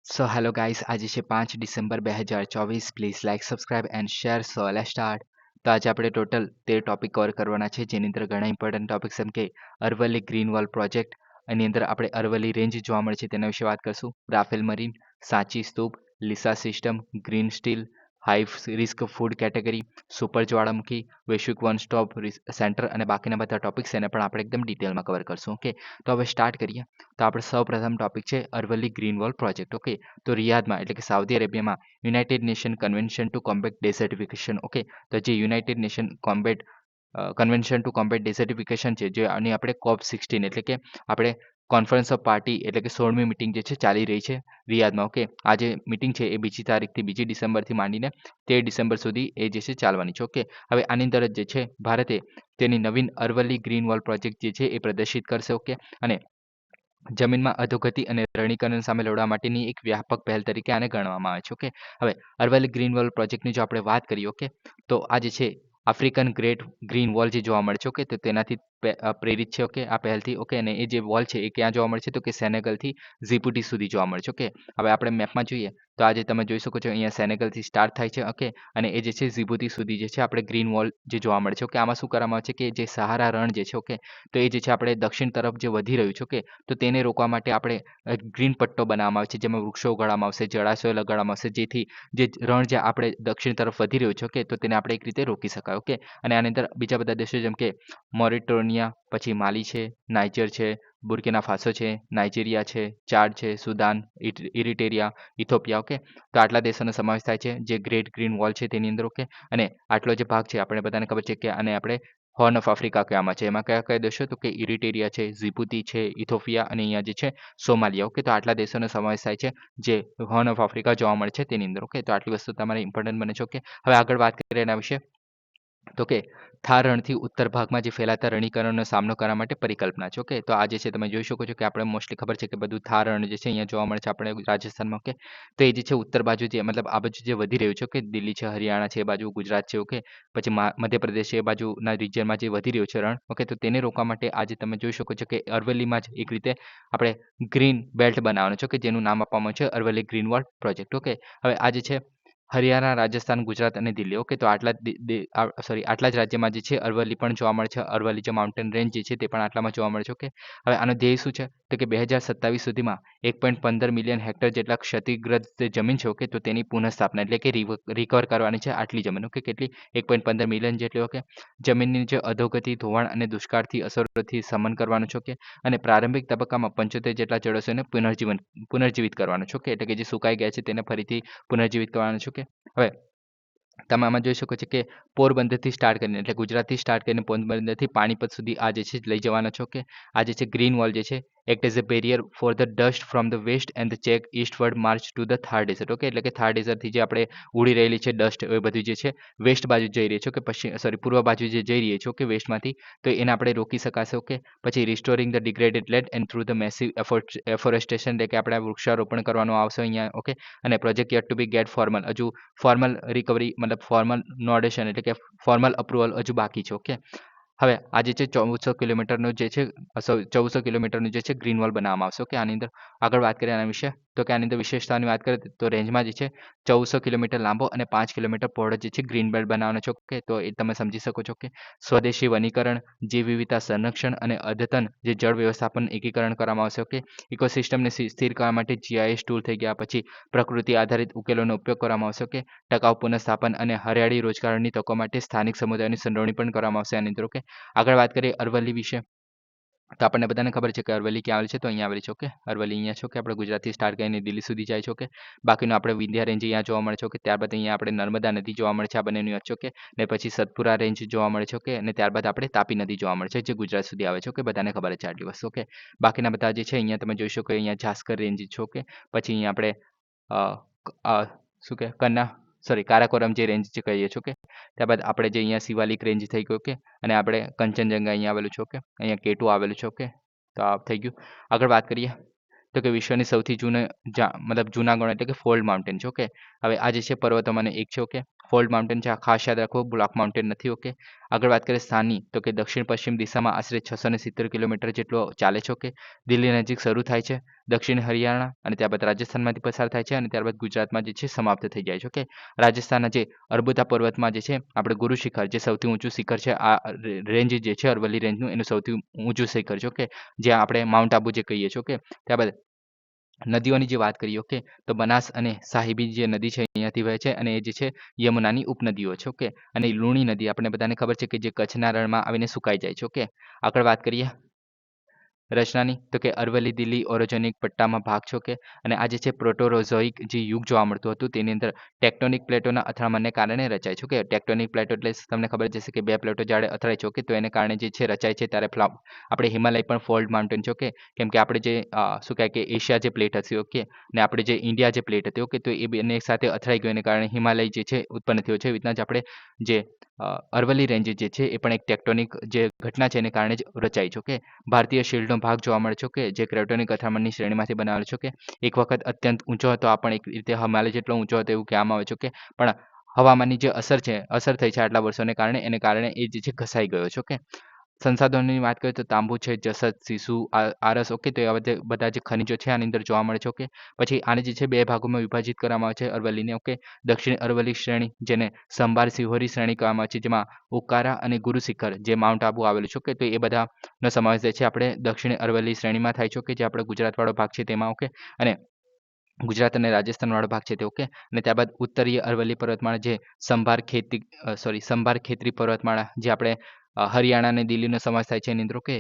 So hello guys, આજે છે 5 December 2024. Please like, subscribe and share. So let's start. તો આજે આપણે ટોટલ 13 ટોપિક કવર કરવાના છે, જેની અંદર ઘણા ઇમ્પોર્ટન્ટ ટોપિક્સ જેમ કે અરવલ્લી ગ્રીન વોલ પ્રોજેક્ટ, એની અંદર આપણે અરવલ્લી રેન્જ જોવા મળે છે તેના વિશે વાત કરશું. Rafale marine, Sanchi Stupa, LISA system, green steel, high risk food category, super જ્વાળામુખી, વૈશ્વિક વન સ્ટોપ સેન્ટર અને બાકીના બધા ટોપિક્સ એને પણ આપણે એકદમ ડિટેલમાં કવર કરશું. ઓકે, તો હવે સ્ટાર્ટ કરીએ. તો આપણે સૌ પ્રથમ ટોપિક છે Aravalli green wall project. Okay, તો રિયાદમાં એટલે કે સાઉદી અરેબિયામાં United Nation convention to combat desertification. Okay, તો જે United Nation combat convention to combat desertification છે, જે આની આપણે COP16 એટલે કે આપણે કોન્ફરન્સ ઓફ પાર્ટી એટલે કે 16મી મિટિંગ જે છે ચાલી રહી છે રિયાદમાં. ઓકે, આ જે મિટિંગ છે એ 2જી તારીખથી 2 ડિસેમ્બરથી માંડીને 13 ડિસેમ્બર સુધી એ જે છે ચાલવાની છે. ઓકે, હવે આની અંદર જે છે ભારતે તેની નવીન અરવલ્લી ગ્રીન વોલ પ્રોજેક્ટ જે છે એ પ્રદર્શિત કરશે. ઓકે, અને જમીનમાં અધોગતિ અને રણીકરણ સામે લડવા માટેની એક વ્યાપક પહેલ તરીકે આને ગણવામાં આવે છે. ઓકે, હવે અરવલ્લી ગ્રીન વોલ પ્રોજેક્ટની જો આપણે વાત કરીએ, ઓકે, તો આ જે છે આફ્રિકન ગ્રેટ ગ્રીન વોલ જે જોવા મળે છે. ઓકે, તો તેનાથી પ્રેરિત છે. ઓકે, આ પહેલથી. ઓકે, અને એ જે વોલ છે એ ક્યાં જોવા મળે છે, તો કે સેનેગલથી ઝીબુટી સુધી જોવા મળે છે. ઓકે, હવે આપણે મેપમાં જોઈએ તો આજે તમે જોઈ શકો છો અહીંયા સેનેગલથી સ્ટાર્ટ થાય છે. ઓકે, અને એ જે છે ઝીબુટી સુધી જે છે આપણે ગ્રીન વોલ જે જોવા મળે છે. ઓકે, આમાં શું કરવામાં આવે છે કે જે સહારા રણ જે છે, ઓકે, તો એ જે છે આપણે દક્ષિણ તરફ જે વધી રહ્યું છે, ઓકે, તો તેને રોકવા માટે આપણે ગ્રીન પટ્ટો બનાવવામાં આવે છે, જેમાં વૃક્ષો ઉગાડવામાં આવશે, જળાશયો લગાડવામાં આવશે, જેથી જે રણ જે આપણે દક્ષિણ તરફ વધી રહ્યું છે, ઓકે, તો તેને આપણે એક રીતે રોકી શકાય. ઓકે, અને આની અંદર બીજા બધા દેશો જેમ કે મોરિટોનિયા, પછી માલી છે, નાઇજર છે, બુર્કિના ફાસો છે, નાઇજીરિયા છે, ચાડ છે, સુદાન, ઇરિટેરિયા, ઇથોપિયા. ઓકે, તો આટલા દેશોનો સમાવેશ થાય છે જે ગ્રેટ ગ્રીન વોલ છે તેની અંદર. ઓકે, અને આટલો જે ભાગ છે આપણે બધાને ખબર છે કે આને આપણે હોર્ન ઓફ આફ્રિકા કહેવામાં છે. એમાં કયા કયા દેશો, તો કે ઇરિટેરિયા છે, ઝિબુતી છે, ઇથોપિયા અને અહીંયા જે છે સોમાલિયા. ઓકે, તો આટલા દેશોનો સમાવેશ થાય છે જે હોર્ન ઓફ આફ્રિકા જોવા મળે છે તેની અંદર. ઓકે, તો આટલી વસ્તુ તમારે ઇમ્પોર્ટન્ટ બને છે. ઓકે, હવે આગળ વાત કરીએ એના વિશે. તો કે થાર રણથી ઉત્તર ભાગમાં જે ફેલાતા રણીકરણનો સામનો કરવા માટે પરિકલ્પના છે. ઓકે, તો આ જે છે તમે જોઈ શકો છો કે આપણે મોસ્ટલી ખબર છે કે બધું થાર રણ જે છે અહીંયા જોવા મળે છે આપણે રાજસ્થાનમાં. ઓકે, તો એ જે છે ઉત્તર બાજુ જે મતલબ આ બાજુ જે વધી રહ્યું છે, ઓકે, દિલ્હી છે, હરિયાણા છે, એ બાજુ ગુજરાત છે. ઓકે, પછી મધ્યપ્રદેશ છે, એ બાજુના રિજિયનમાં જે વધી રહ્યું છે રણ. ઓકે, તો તેને રોકવા માટે આજે તમે જોઈ શકો છો કે અરવલ્લીમાં જ એક રીતે આપણે ગ્રીન બેલ્ટ બનાવવાનું છે, કે જેનું નામ આપવામાં છે Aravalli green wall project. Okay, હવે આ જે છે હરિયાણા, રાજસ્થાન, ગુજરાત અને દિલ્હી. ઓકે, તો આટલા આટલા જ રાજ્યમાં જે છે અરવલ્લી પણ જોવા મળે છે. અરવલ્લી જે માઉન્ટેન રેન્જ જે છે તે પણ આટલામાં જોવા મળે છે. ઓકે, હવે આનો ધ્યેય શું છે, તો કે 2027 સુધીમાં 1.15 મિલિયન હેક્ટર જેટલા ક્ષતિગ્રસ્ત જે જમીન છે, ઓકે, તો તેની પુનઃસ્થાપના એટલે કે રિકવર કરવાની છે આટલી જમીન. ઓકે, કેટલી? 1.15 મિલિયન જેટલી. ઓકે, જમીનની જે અધોગતિ, ધોવાણ અને દુષ્કાળથી અસરોથી શમન કરવાનું છે. ઓકે, અને પ્રારંભિક તબક્કામાં 75 જેટલા જળાશયોને પુનર્જીવિત કરવાનું છે. ઓકે, એટલે કે જે સુકાઈ ગયા છે તેને ફરીથી પુનર્જીવિત કરવાનું છે. ઓકે, હવે તમે આમાં જોઈ શકો છો કે પોરબંદરથી સ્ટાર્ટ કરીને એટલે ગુજરાતથી સ્ટાર્ટ કરીને પોરબંદરથી પાણીપત સુધી આ જે છે લઈ જવાના છો. કે આ જે છે ગ્રીન વોલ જે છે act as a barrier for the dust from the west and the check eastward march to the Thar desert. Okay, એટલે કે થાર ડેઝર્ટથી જે આપણે ઉડી રહેલી છે ડસ્ટ એ બધું જે છે વેસ્ટ બાજુ જઈ રહી છે. કે પૂર્વ બાજુ જે જઈ રહી છે, ઓકે, વેસ્ટમાંથી, તો એને આપણે રોકી શકાશે. ઓકે, પછી restoring the degraded land and through the massive afforestation એટલે કે આપણે વૃક્ષારોપણ કરવાનું આવશે અહીંયા. ઓકે, અને project yet to be get formal, હજુ ફોર્મલ રિકવરી મતલબ ફોર્મલ નોડેશન એટલે કે ફોર્મલ અપ્રુવલ હજુ બાકી છે. ઓકે, હવે આ જે છે 1400 કિલોમીટરનું જે છે 1400 કિલોમીટરનું જે છે ગ્રીન વોલ બનાવવામાં આવશે. ઓકે, આની અંદર આગળ વાત કરીએ આના વિશે. તો કે આની અંદર વિશેષતાની વાત કરીએ તો રેન્જમાં જે છે 1400 કિલોમીટર લાંબો અને 5 કિલોમીટર પહોળો જે છે ગ્રીન બેલ્ટ બનાવવાનો છે. ઓકે, તો એ તમે સમજી શકો છો કે સ્વદેશી વનીકરણ, જીવ વિવિધતા સંરક્ષણ અને અદ્યતન જે જળ વ્યવસ્થાપન એકીકરણ કરવામાં આવશે. ઓકે, ઇકોસિસ્ટમને સ્થિર કરવા માટે GIS ટૂલ થઈ ગયા, પછી પ્રકૃતિ આધારિત ઉકેલોનો ઉપયોગ કરવામાં આવશે. ઓકે, ટકાઉ પુનઃસ્થાપન અને હરિયાળી રોજગારની તકો માટે સ્થાનિક સમુદાયોની સંડોવણી પણ કરવામાં આવશે આની અંદર. ઓકે, આગળ વાત કરીએ અરવલ્લી વિશે. તો આપણને બધાને ખબર છે કે અરવલ્લી ક્યાં આવેલી છે, તો અહીંયા આવેલી છે. ઓકે, અરવલ્લી અહીંયા છે. ઓકે, આપણે ગુજરાતથી સ્ટાર્ટ કરીને દિલ્હી સુધી જાય છે. ઓકે, બાકીનું આપણે વિંધ્યા રેન્જ અહીંયા જોવા મળે છે. ઓકે, ત્યારબાદ અહીંયા આપણે નર્મદા નદી જોવા મળે છે આ બંનેની વચ્ચે. ઓકે, ને પછી સતપુરા રેન્જ જોવા મળે છે. ઓકે, અને ત્યારબાદ આપણે તાપી નદી જોવા મળે છે જે ગુજરાત સુધી આવે છે. ઓકે, બધાને ખબર છે આટલી વસ્તુ. ઓકે, બાકીના બધા જે છે અહીંયા તમે જોઈ શકો અહીંયા જાસ્કર રેન્જ છે. ઓકે, પછી અહીંયા આપણે શું કે કારાકોરમ જે રેન્જ જે કહીએ છીએ. ઓકે, ત્યારબાદ આપણે જે અહીંયા શિવાલિક રેન્જ થઈ ગયું. ઓકે, અને આપણે કંચનજંગા અહીંયા આવેલું છે. ઓકે, અહીંયા કેટુ આવેલું છે. ઓકે, તો આ થઈ ગયું. આગળ વાત કરીએ તો કે વિશ્વની સૌથી મતલબ જૂના ગણ એટલે કે ફોલ્ડ માઉન્ટેન છે. ઓકે, હવે આ જે છે પર્વતોમાંનો એક છે. ઓકે, ફોલ્ડ માઉન્ટેન છે, આ ખાસ યાદ રાખો, બ્લોક માઉન્ટેન નથી. ઓકે, આગળ વાત કરીએ સ્થાનની, તો કે દક્ષિણ પશ્ચિમ દિશામાં આશરે 670 કિલોમીટર જેટલો ચાલે છે. ઓકે, દિલ્હી નજીક શરૂ થાય છે, દક્ષિણ હરિયાણા અને ત્યારબાદ રાજસ્થાનમાંથી પસાર થાય છે અને ત્યારબાદ ગુજરાતમાં જે છે સમાપ્ત થઈ જાય છે. ઓકે, રાજસ્થાનના જે અર્બુદા પર્વતમાં જે છે આપણે ગુરુ શિખર, જે સૌથી ઊંચું શિખર છે, આ રેન્જ જે છે અરવલ્લી રેન્જનું, એનું સૌથી ઊંચું શિખર છે. ઓકે, જ્યાં આપણે માઉન્ટ આબુ જે કહીએ છીએ. ઓકે, ત્યારબાદ નદીઓની જે વાત કરીએ. ઓકે, તો બનાસ અને સાહિબી જે નદી છે અહીંયાથી વહે છે અને એ જે છે યમુનાની ઉપનદીઓ છે. ઓકે, અને લુણી નદી આપણે બધાને ખબર છે કે જે કચ્છના રણમાં આવીને સુકાઈ જાય છે. ઓકે, આગળ વાત કરીએ રચનાની, તો કે અરવલ્લી દિલ્હી ઓરોજેનિક પટ્ટામાં ભાગ છે. ઓકે, અને આ જે છે પ્રોટોરોઝોઇક જે યુગ જોવા મળતું હતું તેની અંદર ટેક્ટોનિક પ્લેટોના અથડામણને કારણે રચાય છે. ઓકે, ટેક્ટોનિક પ્લેટો એટલે તમને ખબર જ હશે કે બે પ્લેટો જ્યારે અથડાય છે. ઓકે, તો એને કારણે જે છે રચાય છે, ત્યારે આપણે હિમાલય પણ ફોલ્ડ માઉન્ટેન છે. ઓકે, કેમ કે આપણે જે શું કહેવાય કે એશિયા જે પ્લેટ હતી. ઓકે, ને આપણે જે ઇન્ડિયા જે પ્લેટ હતી. ઓકે, તો એ બંને સાથે અથડાઈ ગયું, એને કારણે હિમાલય જે છે ઉત્પન્ન થયો છે. એવી રીતના જ આપણે જે અરવલ્લી રેન્જ જે છે એ પણ એક ટેક્ટોનિક જે ઘટના છે એને કારણે જ રચાઈ છે. ઓકે, ભારતીય શિલ્ડનો ભાગ જોવા મળે છે. ઓકે, જે ક્રેટોનિક અથડામણની શ્રેણીમાંથી બનાવેલો છે. ઓકે, એક વખત અત્યંત ઊંચો હતો, આ પણ એક રીતે હિમાલય જેટલો ઊંચો હતો એવું કહેવામાં આવે છે. ઓકે, પણ હવામાનની જે અસર થઈ છે આટલા વર્ષોને કારણે, એને કારણે એ જે છે ઘસાઈ ગયો છે. ઓકે, સંસાધનોની વાત કરીએ તો તાંબુ છે, જસત, સીસુ, આરસ. ઓકે, તો એવા બધા જે ખનિજો છે આની અંદર જોવા મળે છે. ઓકે, પછી આને જે છે બે ભાગોમાં વિભાજિત કરવામાં આવે છે અરવલ્લીને. ઓકે, દક્ષિણ અરવલ્લી શ્રેણી, જેને સંભાર સિહોરી શ્રેણી કહેવામાં આવે છે, જેમાં ઉકારા અને ગુરુ શિખર જે માઉન્ટ આબુ આવેલું છે. ઓકે, તો એ બધાનો સમાવેશ થાય છે આપણે દક્ષિણ અરવલ્લી શ્રેણીમાં થાય છે. ઓકે, જે આપણે ગુજરાતવાળો ભાગ છે તેમાં. ઓકે, અને ગુજરાત અને રાજસ્થાનવાળો ભાગ છે તે. ઓકે, અને ત્યારબાદ ઉત્તરીય અરવલ્લી પર્વતમાળા જે સંભાર ખેતરી પર્વતમાળા, જે આપણે હરિયાણા અને દિલ્હીનો સમાવેશ થાય છે એની અંદર. ઓકે,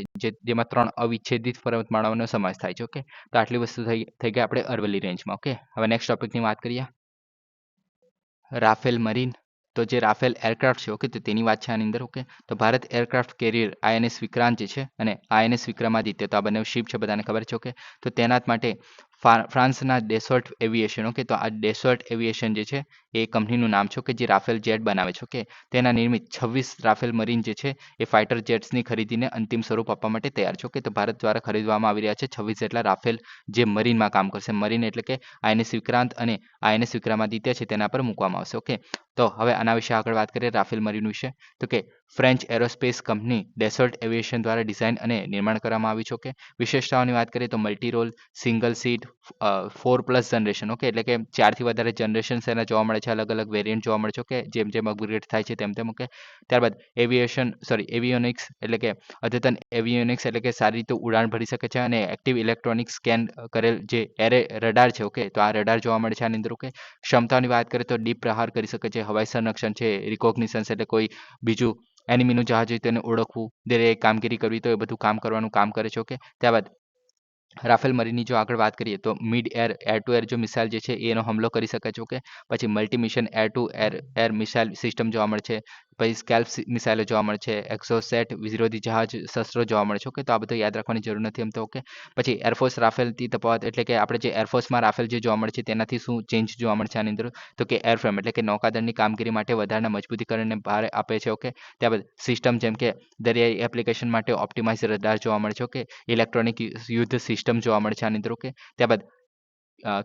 જેમાં 3 અવિચ્છેદિત પર્વતમાળાઓનો સમાવેશ થાય છે. ઓકે, તો આટલી વસ્તુ થઈ ગઈ આપણે અરવલ્લી રેન્જમાં. ઓકે, હવે નેક્સ્ટ ટોપિકની વાત કરીએ રાફેલ મરીન. તો જે રાફેલ એરક્રાફ્ટ છે. ઓકે, તો તેની વાત છે આની અંદર. ઓકે, તો Bharat aircraft carrier INS Vikrant જે છે અને આઈએનએસ વિક્રમાદિત્ય, તો આ બંને શિપ છે, બધાને ખબર છે. ઓકે, તો તેના માટે ફ્રાન્સના ડેસોલ્ટ એવિએશન. ઓકે, તો આ ડેસોલ્ટ એવિએશન જે છે એ કંપનીનું નામ છે. ઓકે, જે રાફેલ જેટ બનાવે છે. ઓકે, તેના નિર્મિત 26 રાફેલ મરીન જે છે એ ફાઇટર જેટ્સની ખરીદીને અંતિમ સ્વરૂપ આપવા માટે તૈયાર છે. ઓકે, તો ભારત દ્વારા ખરીદવામાં આવી રહ્યા છે 26 જેટલા રાફેલ, જે મરીનમાં કામ કરશે. મરીન એટલે કે આઈએનએસ વિક્રાંત અને આઈએનએસ વિક્રમાદિત્ય છે તેના પર મૂકવામાં આવશે. ઓકે, તો હવે આના વિશે આગળ વાત કરીએ રાફેલ મરીન વિશે. તો કે French aerospace company Dassault aviation દ્વારા ડિઝાઇન અને નિર્માણ કરવામાં આવી છે. ઓકે, વિશેષતાઓની વાત કરીએ તો multi role, single seat, 4+ generation. Okay, એટલે કે 4થી વધારે જનરેશન એના જોવા મળે છે, અલગ અલગ વેરિયન્ટ જોવા મળે છે. ઓકે, જેમ જેમ અપગ્રેડ થાય છે તેમ તેમ. ઓકે, ત્યારબાદ એવિયોનિક્સ એટલે કે અદ્યતન એવિયોનિક્સ એટલે કે સારી રીતે ઉડાન ભરી શકે છે અને એક્ટિવ ઇલેક્ટ્રોનિક સ્કેન કરેલ જે રડાર છે. ઓકે, તો આ રડાર જોવા મળે છે આની અંદર. ઓકે, ક્ષમતાઓની વાત કરીએ તો ડીપ પ્રહાર કરી શકે છે, હવાઈ સંરક્ષણ છે, રિકોગ્નિશન્સ એટલે કોઈ બીજું એનિમીનું જહાજ હોય તેને ઓળખવું, દરેક કામગીરી કરવી, તો એ બધું કામ કરવાનું કામ કરે છે. ઓકે, ત્યારબાદ રાફેલ મરીનની જો આગળ વાત કરીએ તો મિડ એર ટુ એર જો મિસાઇલ જે છે એનો હુમલો કરી શકે છે. ઓકે, પછી multi mission air two air missile system જોવા મળે છે, પછી સ્કેલ્પ મિસાઇલો જોવા મળે છે, એક્સોસેટ વિરોધી જહાજ શસ્ત્રો જોવા મળે છે. ઓકે, તો આ બધું યાદ રાખવાની જરૂર નથી એમ તો. ઓકે, પછી એરફોર્સ રાફેલથી તફાવત એટલે કે આપણે જે એરફોર્સમાં રાફેલ જે જોવા મળે છે તેનાથી શું ચેન્જ જોવા મળે છે આની અંદર, તો કે એરફ્રેમ એટલે કે નૌકાદળની કામગીરી માટે વધારાના મજબૂતીકરણને ભાર આપે છે. ઓકે, ત્યારબાદ સિસ્ટમ જેમ કે દરિયાઈ એપ્લિકેશન માટે ઓપ્ટિમાઇઝ રડાર જોવા મળે છે. ઓકે, ઇલેક્ટ્રોનિક યુદ્ધ સિસ્ટમ જોવા મળે છે આની અંદર. ઓકે, ત્યારબાદ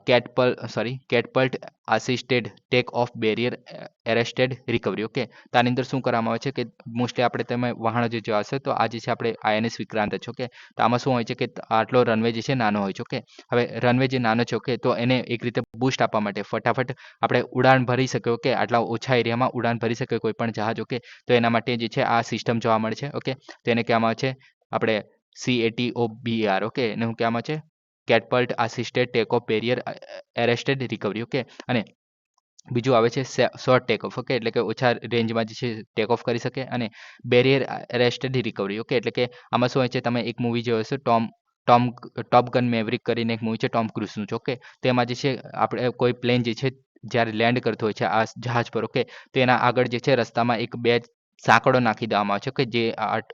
catapult assisted take off barrier arrested recovery. Okay, તો આની અંદર શું કરવામાં આવે છે કે મોસ્ટલી આપણે તમે વાહનો જે જોવા હશે તો આ જે છે આપણે આઈએનએસ વિક્રાંત છે. ઓકે, તો આમાં શું હોય છે કે આટલો રનવે જે છે નાનો હોય છે. ઓકે, હવે રનવે જે નાનો છે. ઓકે, તો એને એક રીતે બૂસ્ટ આપવા માટે ફટાફટ આપણે ઉડાન ભરી શકીએ. ઓકે, આટલા ઓછા એરિયામાં ઉડાન ભરી શકે કોઈ પણ જહાજ. ઓકે, તો એના માટે જે છે આ સિસ્ટમ જોવા મળે છે. ઓકે, તો એને કહેવામાં આવે છે આપણે CATOBAR. ઓકે, એને શું કહેવામાં આવે છે catapult assisted take off barrier arrested recovery. Okay, અને બીજું આવે છે શોર્ટ ટેક ઓફ. ઓકે, એટલે કે ઓછા રેન્જમાં જે છે ટેક ઓફ કરી શકે અને બેરિયર એરેસ્ટેડ રિકવરી. ઓકે, એટલે કે આમાં શું હોય છે, તમે એક મૂવી જોયો હશે ટોપ ગન મેવરિક કરીને એક મૂવી છે ટોમ ક્રુઝનું છે. ઓકે, તેમાં જે છે આપણે કોઈ પ્લેન જે છે જ્યારે લેન્ડ કરતો હોય છે આ જહાજ પર. ઓકે, તો એના આગળ જે છે રસ્તામાં એક બે સાંકળો નાખી દેવામાં આવે છે. ઓકે, જે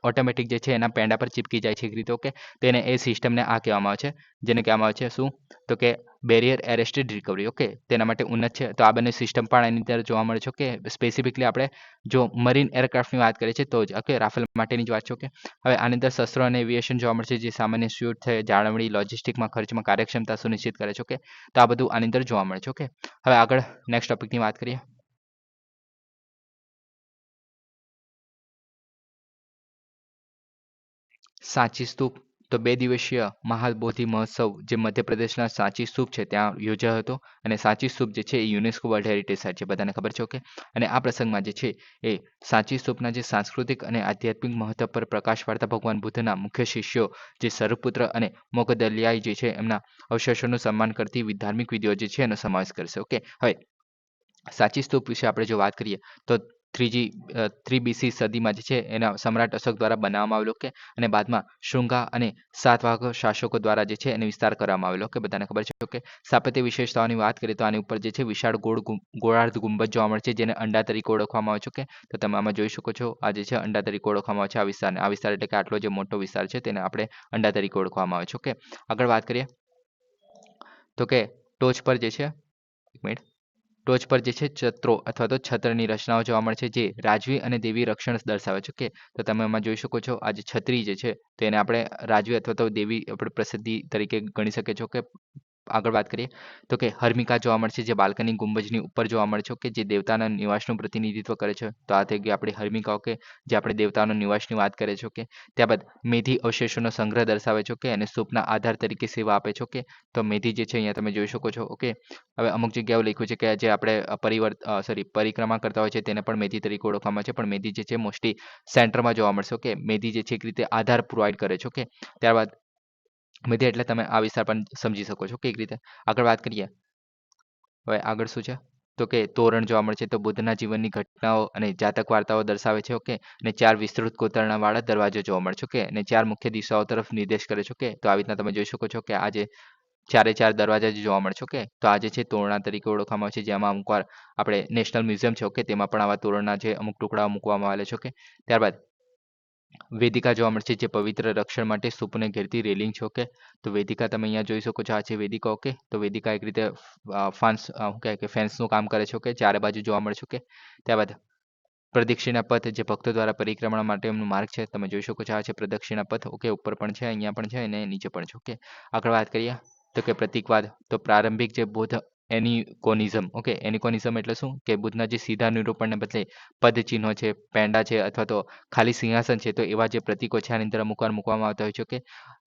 ઓટોમેટિક જે છે એના પેંડા પર ચીપકી જાય છે એક રીતે. ઓકે, તો એને એ સિસ્ટમને આ કહેવામાં આવે છે, જેને કહેવામાં આવે છે શું, તો કે બેરિયર એરેસ્ટેડ રિકવરી. ઓકે, તેના માટે ઉન્નત છે. તો આ બંને સિસ્ટમ પણ એની અંદર જોવા મળે છે. ઓકે, સ્પેસિફિકલી આપણે જો મરીન એરક્રાફ્ટની વાત કરીએ છીએ તો જ. ઓકે, રાફેલ માટેની જ વાત છે. ઓકે, હવે આની અંદર શસ્ત્રો અને એવિએશન જોવા મળશે, જે સામાન્ય સ્યુટ છે, જાળવણી, લોજિસ્ટિકમાં ખર્ચમાં કાર્યક્ષમતા સુનિશ્ચિત કરે છે. ઓકે, તો આ બધું આની અંદર જોવા મળે છે. ઓકે, હવે આગળ નેક્સ્ટ ટોપિકની વાત કરીએ સાંચી સ્તૂપ તો 2 દિવસીય મહાબોધિ મહોત્સવ જે મધ્યપ્રદેશના સાંચી સ્તૂપ છે ત્યાં યોજાયો હતો અને સાંચી સ્તૂપ જે છે એ યુનેસ્કો વર્લ્ડ હેરિટેજ સાઇટ છે બધાને ખબર છે ઓકે અને આ પ્રસંગમાં જે છે એ સાંચી સ્તૂપના જે સાંસ્કૃતિક અને આધ્યાત્મિક મહત્વ પર પ્રકાશ પાડતા ભગવાન બુદ્ધના મુખ્ય શિષ્યો જે સરુપુત્ર અને મોગદલિયાઈ જે છે એમના અવશેષોનું સન્માન કરતી ધાર્મિક વિધિઓ જે છે એનો સમાવેશ કરશે ઓકે હવે સાચી સ્તૂપ વિશે આપણે જો વાત કરીએ તો 3 BC સદીમાં જે છે એના સમ્રાટ અશોક દ્વારા બનાવવામાં આવેલો કે અને બાદમાં શુંગા અને સાતવાહન શાસકો દ્વારા જે છે એને વિસ્તાર કરવામાં આવેલો કે બધાને ખબર છે કે સ્થાપત્ય વિશેષતાઓની વાત કરીએ તો આની ઉપર જે છે વિશાળ ગોળાર્ધ ગુંબજ જોવા મળે છે જેને અંડા તરીકે ઓળખવામાં આવે છે કે તો તમે આમાં જોઈ શકો છો આ જે છે અંડા તરીકે ઓળખવામાં આવે છે આ વિસ્તાર એટલે કે આટલો જે મોટો વિસ્તાર છે તેને આપણે અંડા તરીકે ઓળખવામાં આવે છે ઓકે આગળ વાત કરીએ તો કે ટોચ પર જે છે એક મિનિટ ટોચ પર જે છે ચત્રો અથવા તો છત્રની રચનાઓ જોવા મળે છે જે રાજવી અને દેવી રક્ષણ દર્શાવે છે કે તો તમે એમાં જોઈ શકો છો આ જે છત્રી જે છે તેને આપણે રાજવી અથવા તો દેવી આપણે પ્રસિદ્ધિ તરીકે ગણી શકીએ છો કે આગળ વાત કરીએ તો કે હર્મિકા જોવા મળશે જે બાલ્કની ગુંબજની ઉપર જોવા મળે છે કે જે દેવતાના નિવાસનું પ્રતિનિધિત્વ કરે છે તો આ થઈ ગઈ આપણી હર્મિકાઓ કે જે આપણે દેવતાના નિવાસની વાત કરે છે કે ત્યારબાદ મેધી અવશેષોનો સંગ્રહ દર્શાવે છે કે અને સ્તૂપના આધાર તરીકે સેવા આપે છે કે તો મેધી જે છે અહીંયા તમે જોઈ શકો છો ઓકે હવે અમુક જગ્યાઓ લખ્યું છે કે જે આપણે પરિક્રમા કરતા હોય છે તેને પણ મેધી તરીકે ઓળખવામાં આવે છે પણ મેધી જે છે મોસ્ટલી સેન્ટરમાં જોવા મળશે ઓકે મેધી જે છે એક રીતે આધાર પ્રોવાઈડ કરે છે ઓકે ત્યારબાદ મેધી એટલે તમે આ વિસ્તાર પણ સમજી શકો છો કે એક રીતે આગળ વાત કરીએ હવે આગળ શું છે તો કે તોરણ જોવા મળે છે તો બુદ્ધના જીવનની ઘટનાઓ અને જાતક વાર્તાઓ દર્શાવે છે ઓકે અને 4 વિસ્તૃત કોતરણા વાળા દરવાજો જોવા મળે છે ઓકે અને 4 મુખ્ય દિશાઓ તરફ નિર્દેશ કરે છે ઓકે તો આવી રીતના તમે જોઈ શકો છો કે આ જે ચારે ચાર દરવાજા જે જોવા મળે છે ઓકે તો આ જે છે તોરણા તરીકે ઓળખવામાં આવે છે જેમાં અમુક વાર આપણે નેશનલ મ્યુઝિયમ છે ઓકે તેમાં પણ આવા તોરણના જે અમુક ટુકડાઓ મૂકવામાં આવેલા છે ઓકે ત્યારબાદ વેદિકા જોવા મળશે જે પવિત્ર રક્ષણ માટે સ્તૂપને ઘેરતી રેલિંગ છે ઓકે તો વેદિકા તમે અહીંયા જોઈ શકો છો આ છે વેદિકા ઓકે તો વેદિકા એક રીતે ફાન્સ શું કહેવાય કે ફેન્સનું કામ કરે છે ઓકે ચારે બાજુ જોવા મળશે ઓકે ત્યારબાદ પ્રદક્ષિણા પથ જે ભક્તો દ્વારા પરિક્રમા માટે એમનું માર્ગ છે તમે જોઈ શકો છો આ છે પ્રદક્ષિણા પથ ઓકે ઉપર પણ છે અહીંયા પણ છે અને નીચે પણ છે ઓકે આગળ વાત કરીએ તો કે પ્રતીકવાદ તો પ્રારંભિક જે બૌદ્ધ એનિકોનિઝમ ઓકે એનિકોનિઝમ એટલે શું કે બુદ્ધના જે સીધા નિરૂપણને બદલે પદ ચિહ્નો છે પેંડા છે અથવા તો ખાલી સિંહાસન છે તો એવા જે પ્રતીકો છે આની અંદર અમુક વાર મૂકવામાં આવતા હોય છે કે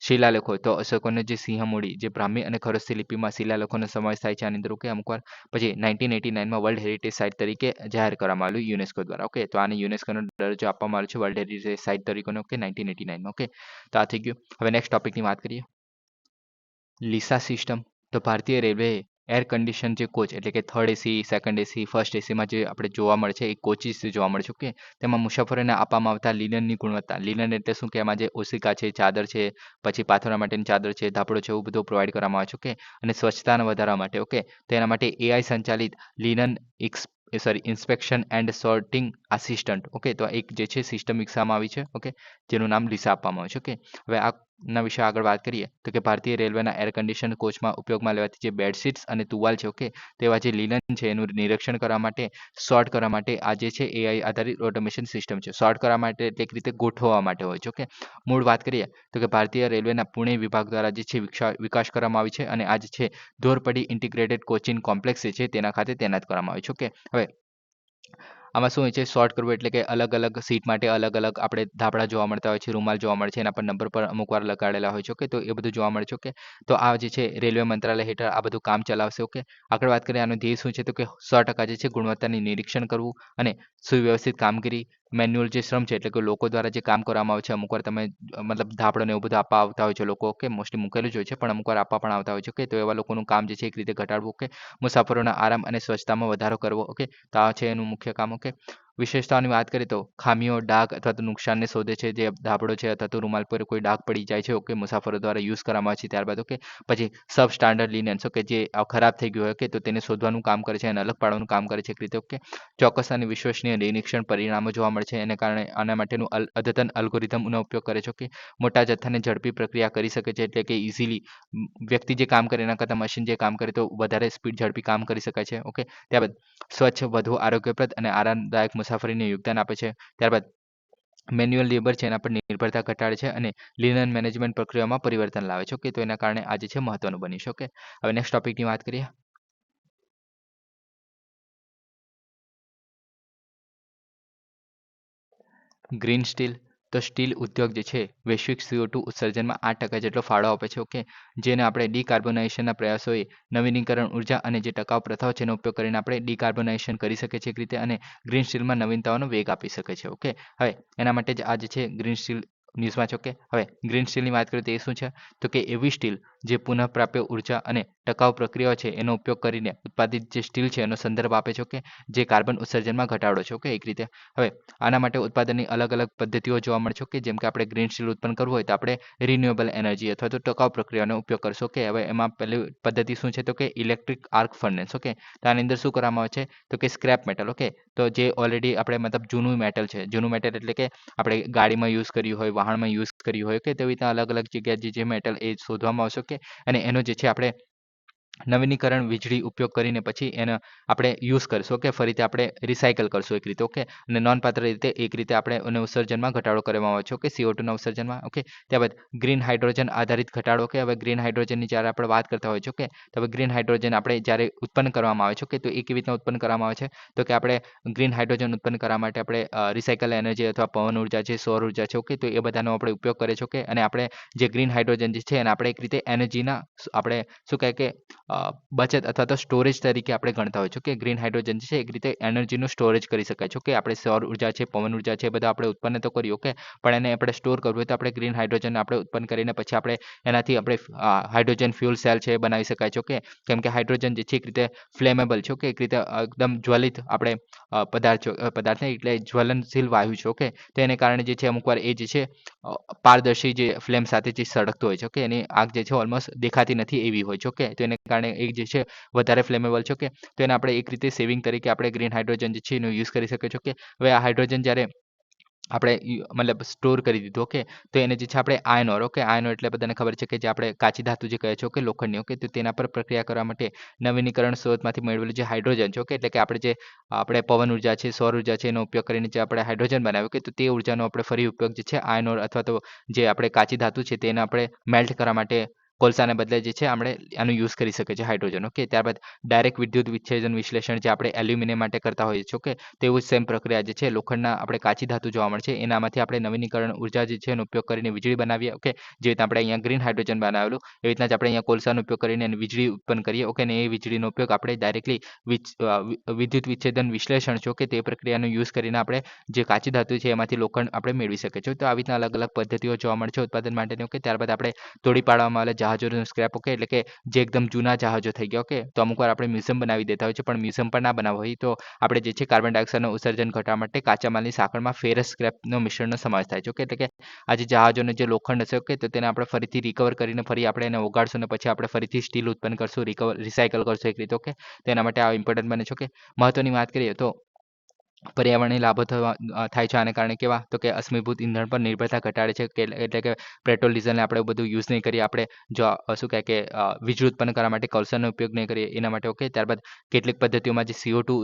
શિલાલેખો તો અશોકોને જે સિંહમૂડી જે બ્રાહ્મી અને ખરસ્તી લિપિમાં શિલાલેખોનો સમાવેશ થાય છે આની અંદર ઓકે અમુક વાર પછી 1989માં વર્લ્ડ હેરિટેજ સાઇટ તરીકે જાહેર કરવામાં આવ્યું યુનેસ્કો દ્વારા ઓકે તો આને યુનેસ્કોનો દરજ્જો આપવામાં આવ્યો છે વર્લ્ડ હેરિટેજ સાઇટ તરીકેનો ઓકે 1989માં ઓકે તો આ થઈ ગયું હવે નેક્સ્ટ ટોપિકની વાત કરીએ લીસા સિસ્ટમ તો ભારતીય રેલવે એર કન્ડિશન જે કોચ એટલે કે third AC second AC first એસીમાં જે આપણે જોવા મળે છે એ કોચિસ જોવા મળે છે ઓકે તેમાં મુસાફરોને આપવામાં આવતા લિનનની ગુણવત્તા લિનન એટલે શું કે એમાં જે ઓશિકા છે ચાદર છે પછી પાથરવા માટેની ચાદર છે ધાબળો છે એવું બધું પ્રોવાઈડ કરવામાં આવે છે ઓકે અને સ્વચ્છતાને વધારવા માટે ઓકે તો એના માટે એઆઈ સંચાલિત linen inspection and sorting assistant okay તો એક જે છે સિસ્ટમ વિકસાવવામાં આવી છે ઓકે જેનું નામ લીસા આપવામાં આવ્યું છે ઓકે હવે ના વિશે આગળ વાત કરીએ તો કે ભારતીય રેલવેના એર કન્ડિશન કોચમાં ઉપયોગમાં લેવાતી જે બેડશીટ્સ અને તુવાલ છે ઓકે તેવા જે લિનન છે એનું નિરીક્ષણ કરવા માટે સોર્ટ કરવા માટે આ જે છે એઆઈ આધારિત ઓટોમેશન સિસ્ટમ છે સોર્ટ કરવા માટે એટલે એક રીતે ગોઠવવા માટે હોય છે ઓકે મૂળ વાત કરીએ તો કે ભારતીય રેલવેના પુણે વિભાગ દ્વારા જે છે વિકાસ કરવામાં આવી છે અને આ જે છે ધોરપડી ઇન્ટિગ્રેટેડ કોચિંગ કોમ્પ્લેક્સ જે છે તેના ખાતે તૈનાત કરવામાં આવ્યું છે ઓકે હવે આમાં શું હોય છે શોર્ટ કરવું એટલે કે અલગ અલગ સીટ માટે અલગ અલગ આપણે ધાબળા જોવા મળતા હોય છે રૂમાલ જોવા મળે છે એના પર નંબર પર અમુક વાર લગાડેલા હોય છે ઓકે તો એ બધું જોવા મળે છે ઓકે તો આ જે છે રેલવે મંત્રાલય હેઠળ આ બધું કામ ચલાવશે ઓકે આગળ વાત કરીએ આનો ધ્યેય શું છે તો કે 100% જે છે ગુણવત્તાની નિરીક્ષણ કરવું અને સુવ્યવસ્થિત કામગીરી મેન્યુઅલ જે શ્રમ છે એટલે કે લોકો દ્વારા જે કામ કરવામાં આવે છે અમુક વાર તમે મતલબ ધાબળો ને એવું બધું આપવા આવતા હોય છે લોકો ઓકે મોસ્ટલી મૂકેલું જ હોય છે પણ અમુક વાર આપવા પણ આવતા હોય છે ઓકે તો એવા લોકોનું કામ જે છે એક રીતે ઘટાડવું ઓકે મુસાફરોના આરામ અને સ્વચ્છતામાં વધારો કરવો ઓકે તો આ છે એનું મુખ્ય કામ ઓકે વિશેષતાઓની વાત કરીએ તો ખામીઓ ડાઘ અથવા તો નુકસાનને શોધે છે જે ધાબળો છે અથવા તો રૂમાલ પર કોઈ ડાઘ પડી જાય છે ઓકે મુસાફરો દ્વારા યુઝ કરવામાં આવે છે ત્યારબાદ ઓકે પછી સબ સ્ટાન્ડર્ડ લિનન્સ ઓકે જે ખરાબ થઈ ગયું હોય ઓકે તો તેને શોધવાનું કામ કરે છે અને અલગ પાડવાનું કામ કરે છે એક રીતે ઓકે ચોક્કસ અને વિશ્વસનીય નિરીક્ષણ પરિણામો જોવા મળે છે એને કારણે આના માટેનું અદ્યતન અલ્ગોરિધમનો ઉપયોગ કરે છે ઓકે મોટા જથ્થાને ઝડપી પ્રક્રિયા કરી શકે છે એટલે કે ઇઝીલી વ્યક્તિ જે કામ કરે એના કરતાં મશીન જે કામ કરે તો વધારે સ્પીડ ઝડપી કામ કરી શકાય છે ઓકે ત્યારબાદ સ્વચ્છ વધુ આરોગ્યપ્રદ અને આરામદાયક મુસાફરીને યોગદાન આપે છે ત્યારબાદ મેન્યુઅલ લેબર છે એના પર નિર્ભરતા ઘટાડે છે અને લિનન મેનેજમેન્ટ પ્રક્રિયામાં પરિવર્તન લાવે છે ઓકે તો એના કારણે આજે છે મહત્વનું બની છે ઓકે હવે નેક્સ્ટ ટોપિકની વાત કરીએ ગ્રીન સ્ટીલ તો સ્ટીલ ઉદ્યોગ જે છે વૈશ્વિક CO2 ઉત્સર્જનમાં 8% જેટલો ફાળો આપે છે. ઓકે, જેને આપણે ડિકાર્બોનાઇઝેશનના પ્રયાસોએ નવીનીકરણ ઉર્જા અને જે ટકાઉ પ્રથાઓ છે એનો ઉપયોગ કરીને આપણે ડિકાર્બોનાઇઝેશન કરી શકીએ છીએ એક રીતે, અને ગ્રીન સ્ટીલમાં નવીનતાઓનો વેગ આપી શકે છે. ઓકે, હવે એના માટે જ આ જે છે ગ્રીન સ્ટીલ ન્યૂઝમાં છે. ઓકે, હવે ગ્રીન સ્ટીલની વાત કરીએ તો એ શું છે, તો કે એવી સ્ટીલ જે પુનઃપ્રાપ્ય ઉર્જા અને ટકાઉ પ્રક્રિયાઓ છે એનો ઉપયોગ કરીને ઉત્પાદિત જે સ્ટીલ છે એનો સંદર્ભ આપે છે. ઓકે, જે કાર્બન ઉત્સર્જનમાં ઘટાડો છે. ઓકે, એક રીતે હવે આના માટે ઉત્પાદનની અલગ અલગ પદ્ધતિઓ જોવા મળશે. ઓકે, જેમ કે આપણે ગ્રીન સ્ટીલ ઉત્પન્ન કરવું હોય તો આપણે રિન્યુએબલ એનર્જી અથવા તો ટકાઉ પ્રક્રિયાનો ઉપયોગ કરશો. ઓકે, હવે એમાં પહેલી પદ્ધતિ શું છે, તો કે ઇલેક્ટ્રિક આર્ક ફર્નેસ. ઓકે, તો આની અંદર શું કરવામાં આવે છે, તો કે સ્ક્રેપ મેટલ. ઓકે, તો જે ઓલરેડી આપણે મતલબ જૂનું મેટલ છે, જૂનું મેટલ એટલે કે આપણે ગાડીમાં યુઝ કર્યું હોય, વાહનમાં યુઝ કર્યું હોય, કે તેવી રીતના અલગ અલગ જગ્યાએ જે મેટલ એ શોધવામાં આવશે. ઓકે, અને એનો જે છે આપણે નવીનીકરણ વીજળી ઉપયોગ કરીને પછી એને આપણે યુઝ કરશું. ઓકે, ફરીથી આપણે રિસાયકલ કરશું એક રીતે. ઓકે, અને નોંધપાત્ર રીતે એક રીતે આપણે એને ઉત્સર્જનમાં ઘટાડો કરવામાં આવે છે. ઓકે, CO2ના ઉત્સર્જનમાં. ઓકે, ત્યારબાદ ગ્રીન હાઇડ્રોજન આધારિત ઘટાડો. ઓકે, હવે ગ્રીન હાઇડ્રોજનની જ્યારે આપણે વાત કરતા હોય છે. ઓકે, તો હવે ગ્રીન હાઇડ્રોજન આપણે જ્યારે ઉત્પન્ન કરવામાં આવે છે. ઓકે, તો એ કેવી રીતના ઉત્પન્ન કરવામાં આવે છે, તો કે આપણે ગ્રીન હાઇડ્રોજન ઉત્પન્ન કરવા માટે આપણે રિસાયકલ એનર્જી અથવા પવન ઉર્જા છે, સૌર ઉર્જા છે. ઓકે, તો એ બધાનો આપણે ઉપયોગ કરીએ છીએ. ઓકે, અને આપણે જે ગ્રીન હાઇડ્રોજન જે છે એને આપણે એક રીતે એનર્જીના આપણે શું કહે કે બચત અથવા તો સ્ટોરેજ તરીકે આપણે ગણતા હોય છે. કે ગ્રીન હાઇડ્રોજન છે એક રીતે એનર્જીનું સ્ટોરેજ કરી શકાય છે. કે આપણે સૌર ઉર્જા છે, પવન ઉર્જા છે, બધા આપણે ઉત્પન્ન તો કરીએ. ઓકે, પણ એને આપણે સ્ટોર કરવું હોય તો આપણે ગ્રીન હાઇડ્રોજન આપણે ઉત્પન્ન કરીને પછી આપણે એનાથી આપણે હાઇડ્રોજન ફ્યુલ સેલ છે એ બનાવી શકાય છે. ઓકે, કેમ કે હાઇડ્રોજન જે છે એક રીતે ફ્લેમેબલ છે. ઓકે, એક રીતે એકદમ જ્વલિત આપણે પદાર્થ નહીં, એટલે જ્વલનશીલ વાયુ છે. ઓકે, તો એને કારણે જે છે અમુક વાર એ જે છે પારદર્શી જે ફ્લેમ સાથે જે સળગતો હોય છે. ઓકે, એની આગ જે છે ઓલમોસ્ટ દેખાતી નથી એવી હોય છે. ઓકે, તો એને કારણે એક જે છે વધારે ફ્લેમેબલ છે. ઓકે, તો એને આપણે એક રીતે સેવિંગ તરીકે આપણે ગ્રીન હાઇડ્રોજન જે છે એનો યુઝ કરી શકીએ છીએ. ઓકે, હવે આ હાઇડ્રોજન જ્યારે આપણે મતલબ સ્ટોર કરી દીધું. ઓકે, તો એને જે છે આપણે આયન ઓર. ઓકે, આયન ઓર એટલે બધાને ખબર છે કે જે આપણે કાચી ધાતુ જે કહે છે. ઓકે, લોખંડની. ઓકે, તો તેના પર પ્રક્રિયા કરવા માટે નવીનીકરણ સ્ત્રોતમાંથી મેળવેલું જે હાઇડ્રોજન છે. ઓકે, એટલે કે આપણે જે આપણે પવન ઉર્જા છે, સૌર ઉર્જા છે એનો ઉપયોગ કરીને જે આપણે હાઇડ્રોજન બનાવ્યું. ઓકે, તો તે ઉર્જાનો આપણે ફરી ઉપયોગ જે છે આયન ઓર અથવા તો જે આપણે કાચી ધાતુ છે તેને આપણે મેલ્ટ કરવા માટે કોલસાને બદલે જે છે આપણે આનો યુઝ કરી શકીએ છીએ હાઇડ્રોજન. ઓકે, ત્યારબાદ ડાયરેક્ટ વિદ્યુત વિચ્છેદન વિશ્લેષણ જે આપણે એલ્યુમિનિયમ માટે કરતા હોઈએ છીએ. ઓકે, તેવું જ સેમ પ્રક્રિયા જે છે લોખંડના આપણે કાચી ધાતુ જોવા મળશે એનામાંથી આપણે નવીનીકરણ ઉર્જા જે છે એનો ઉપયોગ કરીને વીજળી બનાવીએ. ઓકે, જે રીતે આપણે અહીંયા ગ્રીન હાઇડ્રોજન બનાવેલું એવી રીતના જ આપણે અહીંયા કોલસાનો ઉપયોગ કરીને એની વીજળી ઉત્પન્ન કરીએ. ઓકે, અને એ વીજળીનો ઉપયોગ આપણે ડાયરેક્ટલી વિદ્યુત વિચ્છેદન વિશ્લેષણ છે. ઓકે, તે પ્રક્રિયાનો યુઝ કરીને આપણે જે કાચી ધાતુ છે એમાંથી લોખંડ આપણે મેળવી શકીએ છીએ. તો આવી રીતના અલગ અલગ પદ્ધતિઓ જોવા મળે છે ઉત્પાદન માટેની. ઓકે, ત્યારબાદ આપણે તોડી પાડવામાં આવેલા જહાજોનો સ્ક્રેપ. ઓકે, એટલે કે જે એકદમ જૂના જહાજો થઈ ગયા. ઓકે, તો અમુક વાર આપણે મ્યુઝિયમ બનાવી દેતા હોય છે, પણ મ્યુઝિયમ પણ ના બનાવવું હોય તો આપણે જે છે કાર્બન ડાયોક્સાઇડનું ઉત્સર્જન ઘટાડવા માટે કાચા માલની સાંકળમાં ફેરસ સ્ક્રેપનો મિશ્રણનો સમાવેશ થાય છે. ઓકે, એટલે કે આ જે જહાજોનો જે લોખંડ હશે. ઓકે, તો તેને આપણે ફરીથી રિકવર કરીને ફરી આપણે એને ઓગાળશું અને પછી આપણે ફરીથી સ્ટીલ ઉત્પન્ન કરશું, રિસાયકલ કરશું એક રીતે. ઓકે, તો એના માટે આ ઇમ્પોર્ટન્ટ બને છે. ઓકે, મહત્વની વાત કરીએ તો પર્યાવરણીય લાભો થાય છે આને કારણે. કેવા, તો કે અશ્મિભૂત ઇંધણ પર નિર્ભરતા ઘટાડે છે. કે એટલે કે પેટ્રોલ ડીઝલને આપણે બધું યુઝ નહીં કરીએ. આપણે જો શું કહે કે વીજળી ઉત્પન્ન કરવા માટે કોલસાનો ઉપયોગ નહીં કરીએ એના માટે. ઓકે, ત્યારબાદ કેટલીક પદ્ધતિઓમાં જે CO2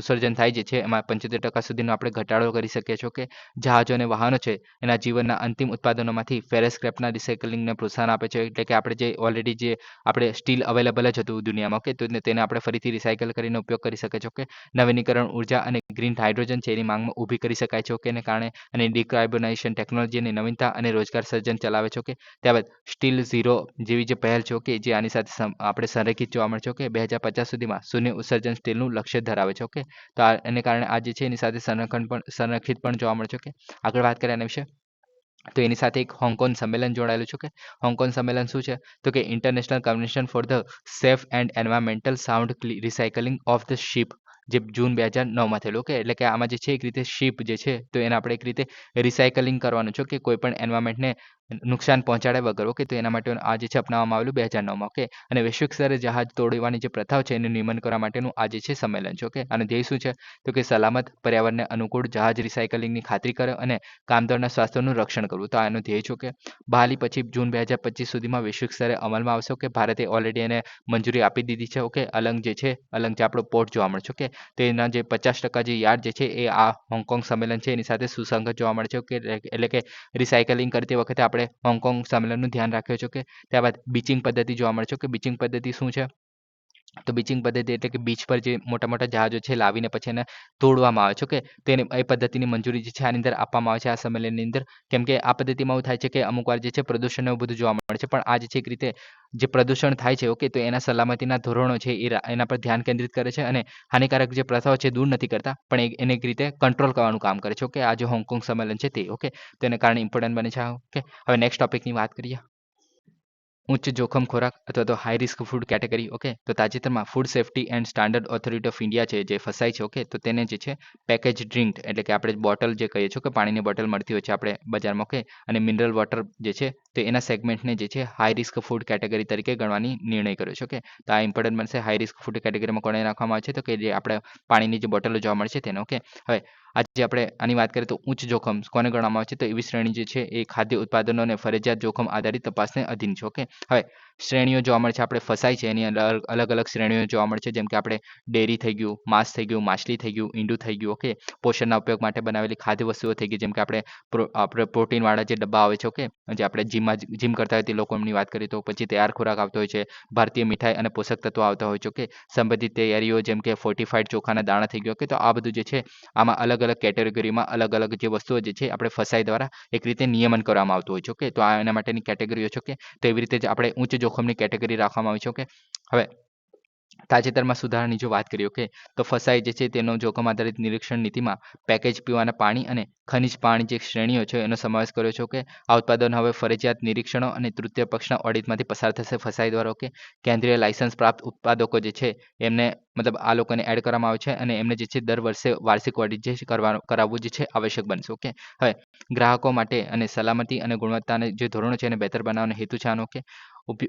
ઉત્સર્જન થાય જે છે એમાં 75% સુધીનો આપણે ઘટાડો કરી શકીએ છીએ. ઓકે, જહાજો અને વાહનો છે એના જીવનના અંતિમ ઉત્પાદનોમાંથી ફેરસ સ્ક્રેપના રિસાયકલિંગને પ્રોત્સાહન આપે છે. એટલે કે આપણે જે ઓલરેડી જે આપણે સ્ટીલ અવેલેબલ જ હતું દુનિયામાં. ઓકે, તો તેને આપણે ફરીથી રિસાયકલ કરીને ઉપયોગ કરી શકીએ છીએ. ઓકે, નવીનીકરણ ઉર્જા અને ગ્રીન હાઇડ્રોજન છે એની માંગમાં ઊભી કરી શકાય છે. ઓકે, એને કારણે અને ડિકાર્બોનાઇઝેશન ટેકનોલોજીની નવીનતા અને રોજગાર સર્જન ચલાવે છે. ઓકે, ત્યારબાદ સ્ટીલ ઝીરો જેવી જે પહેલ છે. ઓકે, જે આની સાથે આપણે સંરેખિત જોવા મળે છે. ઓકે, 2050 સુધીમાં શૂન્ય ઉત્સર્જન સ્ટીલનું લક્ષ્ય ધરાવે છે. ઓકે, તો એને કારણે આ જે છે એની સાથે સંરેખિત પણ જોવા મળે છે. ઓકે, આગળ વાત કરીએ એના વિશે તો એની સાથે એક હોંગકોંગ સંમેલન જોડાયેલું છે. કે હોંગકોંગ સંમેલન શું છે, તો કે international convention for the safe and environmental sound recycling of the ship, જે જૂન 2009માં થયેલું. ઓકે, એટલે કે આમાં જે છે એક રીતે શિપ જે છે તો એને આપણે એક રીતે રિસાયકલિંગ કરવાનું છે. કે કોઈ પણ એન્વાયરમેન્ટને નુકસાન પહોંચાડ્યા વગર. ઓકે, તો એના માટે આ જે છે અપનાવવામાં આવેલું 2009માં. ઓકે, અને વૈશ્વિક સ્તરે જહાજ તોડવાની જે પ્રથાઓ છે એનું નિયમન કરવા માટેનું આ જે છે સંમેલન છે. ઓકે, અને ધ્યેય શું છે, તો કે સલામત પર્યાવરણને અનુકૂળ જહાજ રિસાયકલિંગની ખાતરી કરે અને કામદારોના સ્વાસ્થ્યનું રક્ષણ કરવું. તો આનો ધ્યેય છે. કે બહાલી પછી જૂન 2025 સુધીમાં વૈશ્વિક સ્તરે અમલમાં આવશે. ઓકે, ભારતે ઓલરેડી એને મંજૂરી આપી દીધી છે. ઓકે, અલંગ જે છે અલંગ જે આપણો પોર્ટ જોવા મળે છે. ઓકે, તો એના જે 50% જે યાર્ડ જે છે એ આ હોંગકોંગ સંમેલન છે એની સાથે સુસંગત જોવા મળે છે. ઓકે, એટલે કે રિસાયકલિંગ કરતી વખતે આપણે હોંગકોંગ સંમેલનનું ધ્યાન રાખ્યું છે. ઓકે, ત્યારબાદ બીચિંગ પદ્ધતિ જોવા મળે છે. કે બીચિંગ પદ્ધતિ શું છે, તો બીચિંગ પદ્ધતિ એટલે કે બીચ પર જે મોટા-મોટા જહાજો છે લાવીને પછી એને તોડવામાં આવે છે. ઓકે. તો એ પદ્ધતિની મંજૂરી જે છે આની અંદર આપવામાં આવે છે આ સંમેલનની અંદર. કેમ કે આ પદ્ધતિમાં એવું થાય છે કે અમુક વાર જે છે પ્રદૂષણ ને એવું બધું જોવા મળે છે. પણ આ જે છે એક રીતે જે પ્રદૂષણ થાય છે ઓકે, તો એના સલામતીના ધોરણો છે એના પર ધ્યાન કેન્દ્રિત કરે છે અને હાનિકારક જે પ્રથાઓ છે દૂર નથી કરતા, પણ એને એક રીતે કંટ્રોલ કરવાનું કામ કરે છે. ઓકે. આ જે હોંગકોંગ સંમેલન છે તે. ઓકે. તો એને કારણે ઇમ્પોર્ટન્ટ બને છે આ. ઓકે. હવે નેક્સ્ટ ટોપિકની વાત કરીએ. ઉચ્ચ જોખમ ખોરાક અથવા તો high risk food category. Okay. તો તાજેતરમાં food safety and standard authority of India છે જે ફસાઈ છે. ઓકે. તો તેને જે છે પેકેજ ડ્રિંક એટલે કે આપણે બોટલ જે કહીએ છીએ કે પાણીની બોટલ મળતી હોય છે આપણે બજારમાં. ઓકે. અને મિનરલ વોટર જે છે તો એના સેગમેન્ટને જે છે હાઈ રિસ્ક ફૂડ કેટેગરી તરીકે ગણવાની નિર્ણય કર્યો છે. ઓકે. તો આ ઇમ્પોર્ટન્ટ બનશે. હાઈ રિસ્ક ફૂડ કેટેગરીમાં કોને રાખવામાં આવે છે તો કે જે આપણે પાણીની જે બોટલો જોવા મળે છે તેને. ઓકે. હવે આજે આપણે આની વાત કરીએ તો ઉચ્ચ જોખમ કોને ગણવામાં આવે છે તો એવી શ્રેણી જે છે એ ખાદ્ય ઉત્પાદનો અને ફરજિયાત જોખમ આધારિત તપાસને અધીન છે. ઓકે. હવે શ્રેણીઓ જોવા મળે છે આપણે ફસાય છે એની અંદર અલગ અલગ શ્રેણીઓ જોવા મળે છે જેમ કે આપણે ડેરી થઈ ગયું, માંસ થઈ ગયું, માછલી થઈ ગયું, ઈંડું થઈ ગયું. ઓકે. પોષણના ઉપયોગ માટે બનાવેલી ખાદ્ય વસ્તુઓ થઈ ગઈ જેમ કે આપણે પ્રોટીનવાળા જે ડબ્બા આવે છે. ઓકે. જે આપણે જીમ કરતા હોય તે લોકોની વાત કરીએ તો પછી તૈયાર ખોરાક આવતો હોય છે, ભારતીય મીઠાઈ અને પોષક તત્વો આવતા હોય છે. ઓકે. સંબંધિત તૈયારીઓ જેમ કે ફોર્ટિફાઈડ ચોખાના દાણા થઈ ગયો. ઓકે. તો આ બધું જે છે આમાં અલગ અલગ કેટેગરીમાં અલગ અલગ જે વસ્તુઓ જે છે આપણે ફસાઈ દ્વારા એક રીતે નિયમન કરવામાં આવતું હોય છે. ઓકે. તો આ એના માટેની કેટેગરીઓ છે. ઓકે. તો એવી રીતે જ આપણે ઉચ્ચ જોખમની કેટેગરી રાખવામાં આવી છે. ઓકે. હવે તાજેતરમાં સુધારાની જો વાત કરીએ. ઓકે. તો ફસાઈ જે છે તેનો જોખમ આધારિત નિરીક્ષણ નીતિમાં પેકેજ પીવાના પાણી અને ખનિજ પાણી જે શ્રેણીઓ છે એનો સમાવેશ કર્યો છે. ઓકે. આ ઉત્પાદન હવે ફરજિયાત નિરીક્ષણો અને તૃતીય પક્ષના ઓડિટમાંથી પસાર થશે ફસાઈ દ્વારા. ઓકે. કેન્દ્રીય લાયસન્સ પ્રાપ્ત ઉત્પાદકો જે છે એમને મતલબ આ લોકોને એડ કરવામાં આવે છે અને એમને જે છે દર વર્ષે વાર્ષિક ઓડિટ જે કરાવવું જે છે આવશ્યક બનશે. ઓકે. હવે ગ્રાહકો માટે અને સલામતી અને ગુણવત્તાના જે ધોરણો છે એને બહેતર બનાવવાનો હેતુ છે આનો. ઓકે.